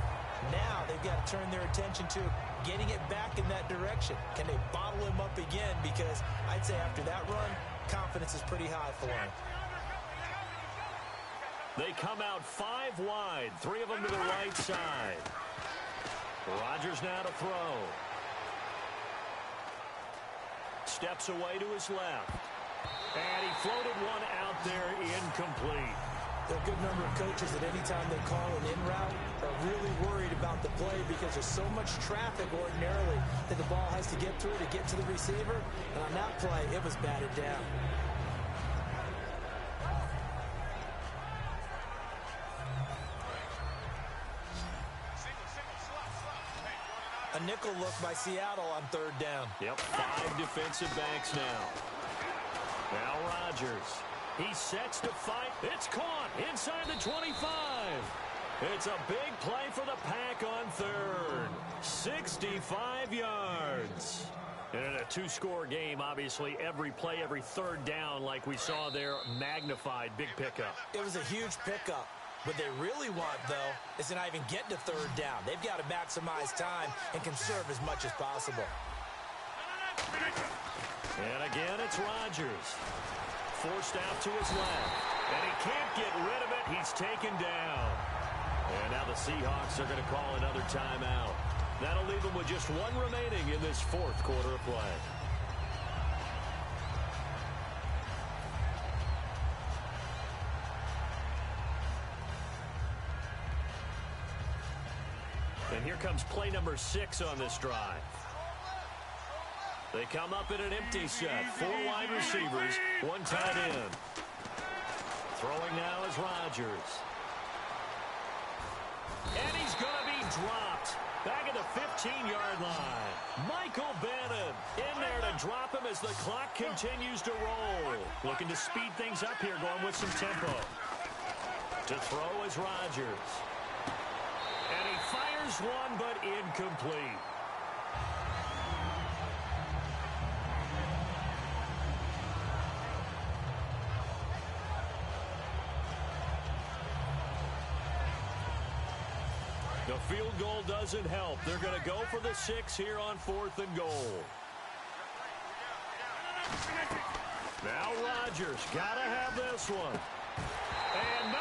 Now they've got to turn their attention to getting it back in that direction. Can they bottle him up again? Because I'd say after that run, confidence is pretty high for him.
They come out 5 wide, 3 of them to the right side. Rodgers now to throw. Steps away to his left. And he floated one out there incomplete.
There are a good number of coaches that any time they call an in route are really worried about the play because there's so much traffic ordinarily that the ball has to get through to get to the receiver. And on that play, it was batted down. A nickel look by Seattle on 3rd down.
Yep, 5 defensive backs now. Now Rodgers. He sets to fight. It's caught inside the 25. It's a big play for the Pack on 3rd. 65 yards. And in a 2-score game, obviously, every play, every 3rd down, like we saw there, magnified. Big pickup.
It was a huge pickup. What they really want, though, is to not even get to 3rd down. They've got to maximize time and conserve as much as possible.
And again, it's Rodgers. Forced out to his left. And he can't get rid of it. He's taken down. And now the Seahawks are going to call another timeout. That'll leave them with just 1 remaining in this 4th quarter of play. And here comes play number 6 on this drive. They come up in an empty set. 4 wide receivers, 1 tight end. Throwing now is Rodgers. And he's going to be dropped. Back at the 15-yard line. Michael Bannon in there to drop him as the clock continues to roll. Looking to speed things up here, going with some tempo. To throw is Rodgers. And he fires one, but incomplete. The field goal doesn't help. They're going to go for the 6 here on 4th and goal. Now Rodgers got to have this one. And no,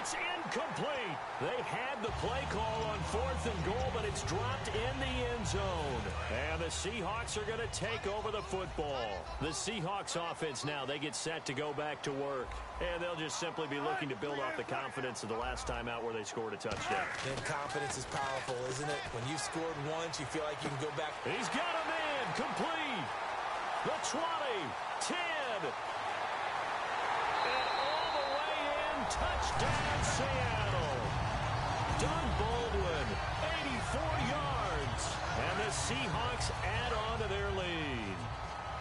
it's incomplete. They had the play call on 4th and goal, but it's dropped in the end zone. And the Seahawks are going to take over the football. The Seahawks offense now, they get set to go back to work. And they'll just simply be looking to build off the confidence of the last time out where they scored a touchdown.
And confidence is powerful, isn't it? When you've scored once, you feel like you can go back.
He's got a man complete. The 20, 10. And all the way in, touchdown Seattle. Doug Baldwin, 84 yards. And the Seahawks add on to their lead.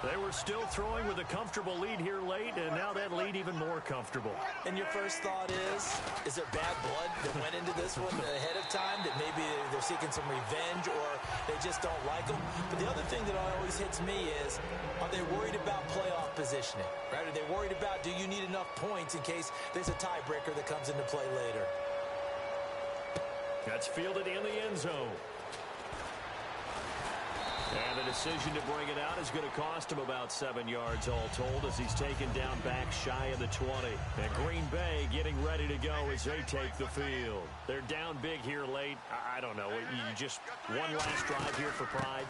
They were still throwing with a comfortable lead here late, and now that lead even more comfortable.
And your first thought is there bad blood that went into this one ahead of time, that maybe they're seeking some revenge or they just don't like them? But the other thing that always hits me is, are they worried about playoff positioning? Right? Are they worried about, do you need enough points in case there's a tiebreaker that comes into play later?
That's fielded in the end zone. And the decision to bring it out is going to cost him about 7 yards all told as he's taken down back shy of the 20. And Green Bay getting ready to go as they take the field. They're down big here late. I don't know. You just one last drive here for pride.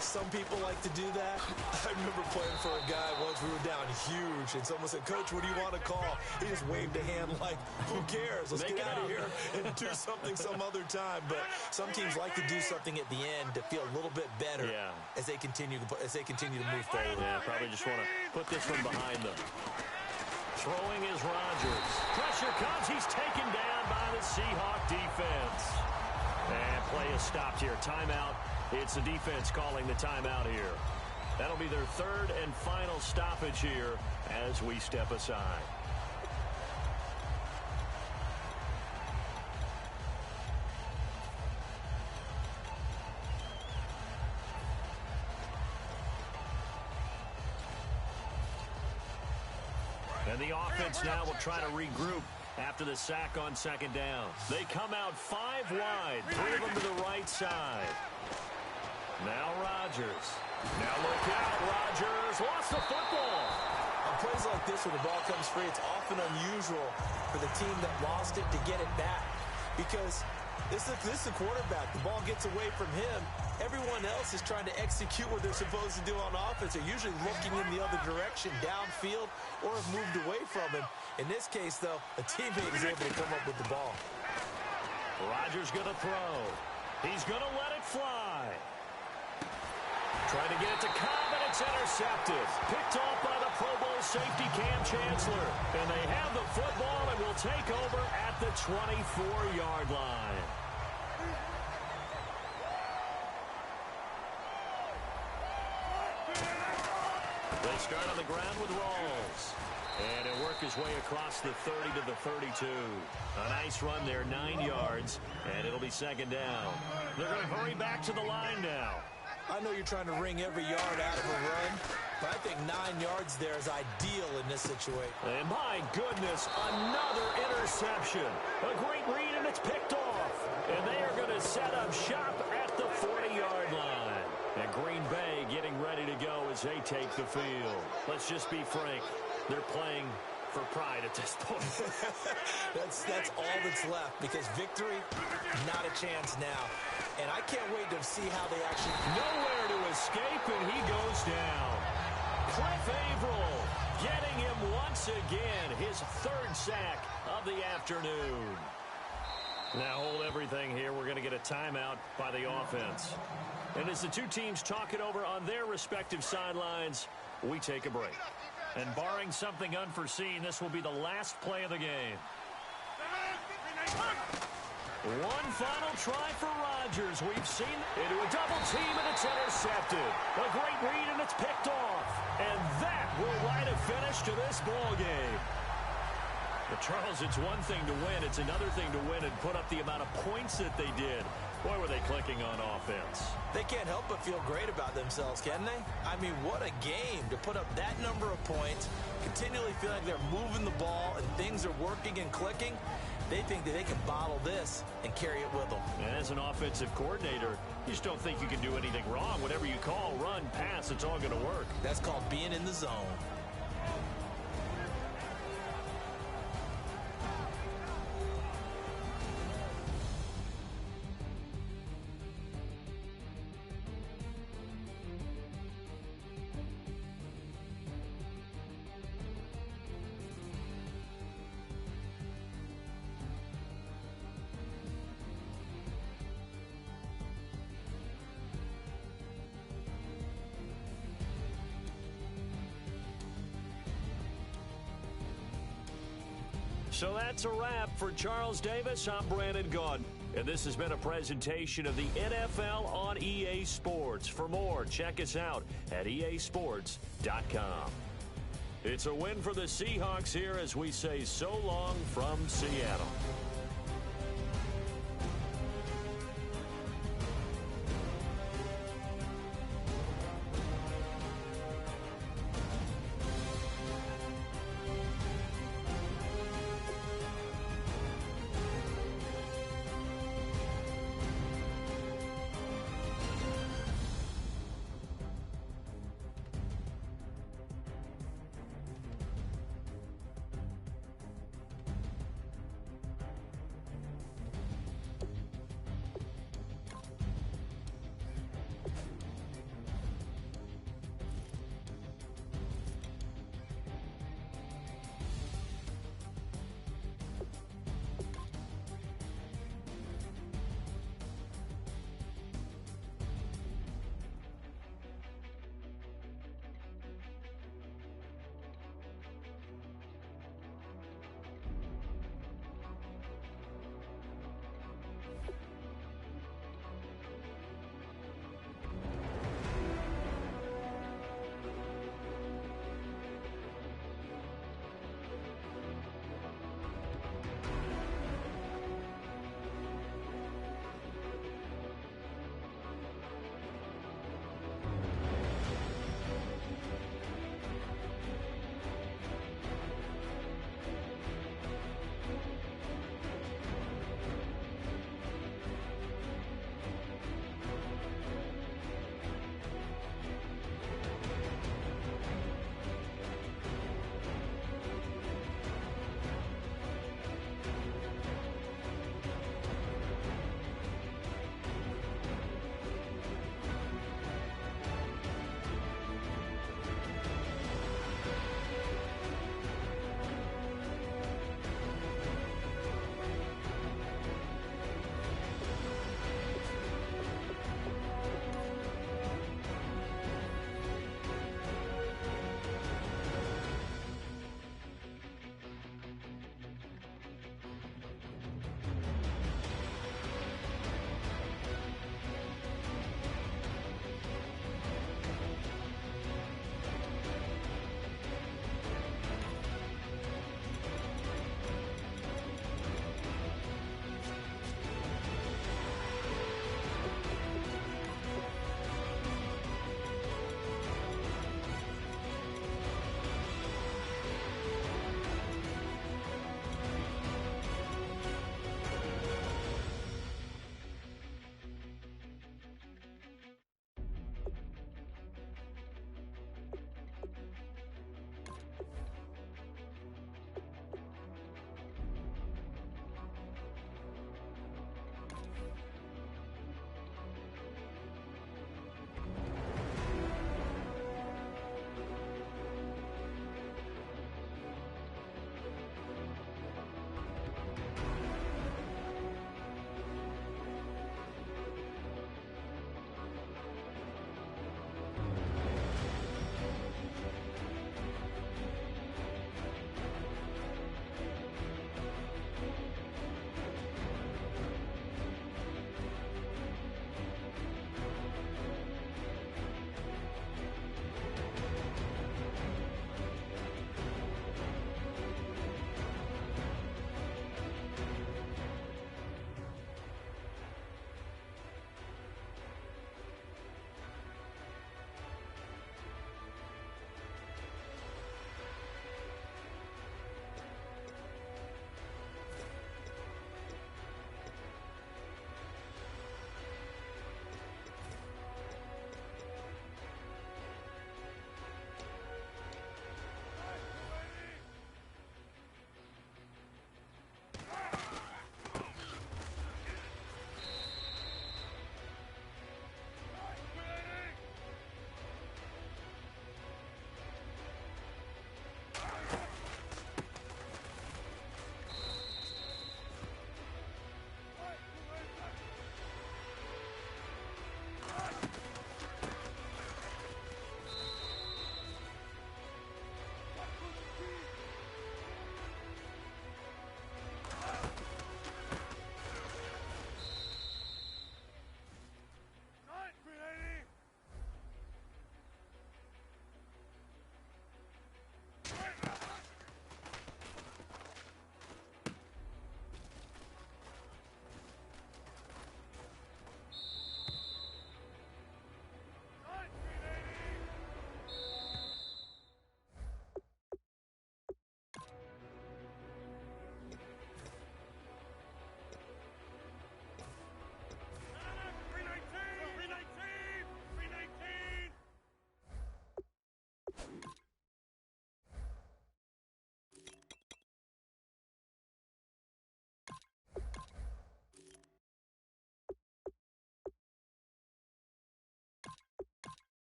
Some people like to do that. I remember playing for a guy once. We were down huge, and someone said, "Coach, what do you want to call?" He just waved a hand like, "Who cares? Let's get out of here and do something some other time." But some teams like to do something at the end to feel a little bit better as they continue to move forward.
Yeah, probably just want to put this one behind them. Throwing is Rodgers. Pressure comes. He's taken down by the Seahawk defense. And play is stopped here. Timeout. It's the defense calling the timeout here. That'll be their third and final stoppage here as we step aside. And the offense now will try to regroup after the sack on second down. They come out 5 wide, 3 of them to the right side. Now Rodgers. Now look out, Rodgers lost the football.
On plays like this, when the ball comes free, it's often unusual for the team that lost it to get it back. Because this is the quarterback. The ball gets away from him. Everyone else is trying to execute what they're supposed to do on offense. They're usually looking in the other direction, downfield, or have moved away from him. In this case, though, a teammate is able to come up with the ball.
Rodgers going to throw. He's going to let it fly. Trying to get it to Cobb, and it's intercepted. Picked off by the Pro Bowl safety Cam Chancellor. And they have the football and will take over at the 24-yard line. They start on the ground with Rawls. And he'll work his way across the 30 to the 32. A nice run there, 9 yards, and it'll be second down. They're going to hurry back to the line now.
I know you're trying to wring every yard out of a run, but I think 9 yards there is ideal in this situation.
And my goodness, another interception. A great read, and it's picked off. And they are going to set up shop at the 40-yard line. And Green Bay getting ready to go as they take the field. Let's just be frank. They're playing for pride at this point.
That's all that's left, because victory, not a chance now. And I can't wait to see how they actually...
Nowhere to escape, and he goes down. Cliff Averill getting him once again, his 3rd sack of the afternoon. Now hold everything here. We're going to get a timeout by the offense. And as the two teams talk it over on their respective sidelines, we take a break. And barring something unforeseen, this will be the last play of the game. One final try for Rodgers. We've seen into a double team, and it's intercepted. A great read, and it's picked off. And that will write a finish to this ball game. But Charles, it's one thing to win. It's another thing to win and put up the amount of points that they did. Boy, were they clicking on offense.
They can't help but feel great about themselves, can they? I mean, what a game to put up that number of points, continually feel like they're moving the ball and things are working and clicking. They think that they can bottle this and carry it with them.
And as an offensive coordinator, you just don't think you can do anything wrong. Whatever you call, run, pass, it's all going to work.
That's called being in the zone.
So that's a wrap for Charles Davis. I'm Brandon Gaudin, and this has been a presentation of the NFL on EA Sports. For more, check us out at easports.com. It's a win for the Seahawks here as we say so long from Seattle.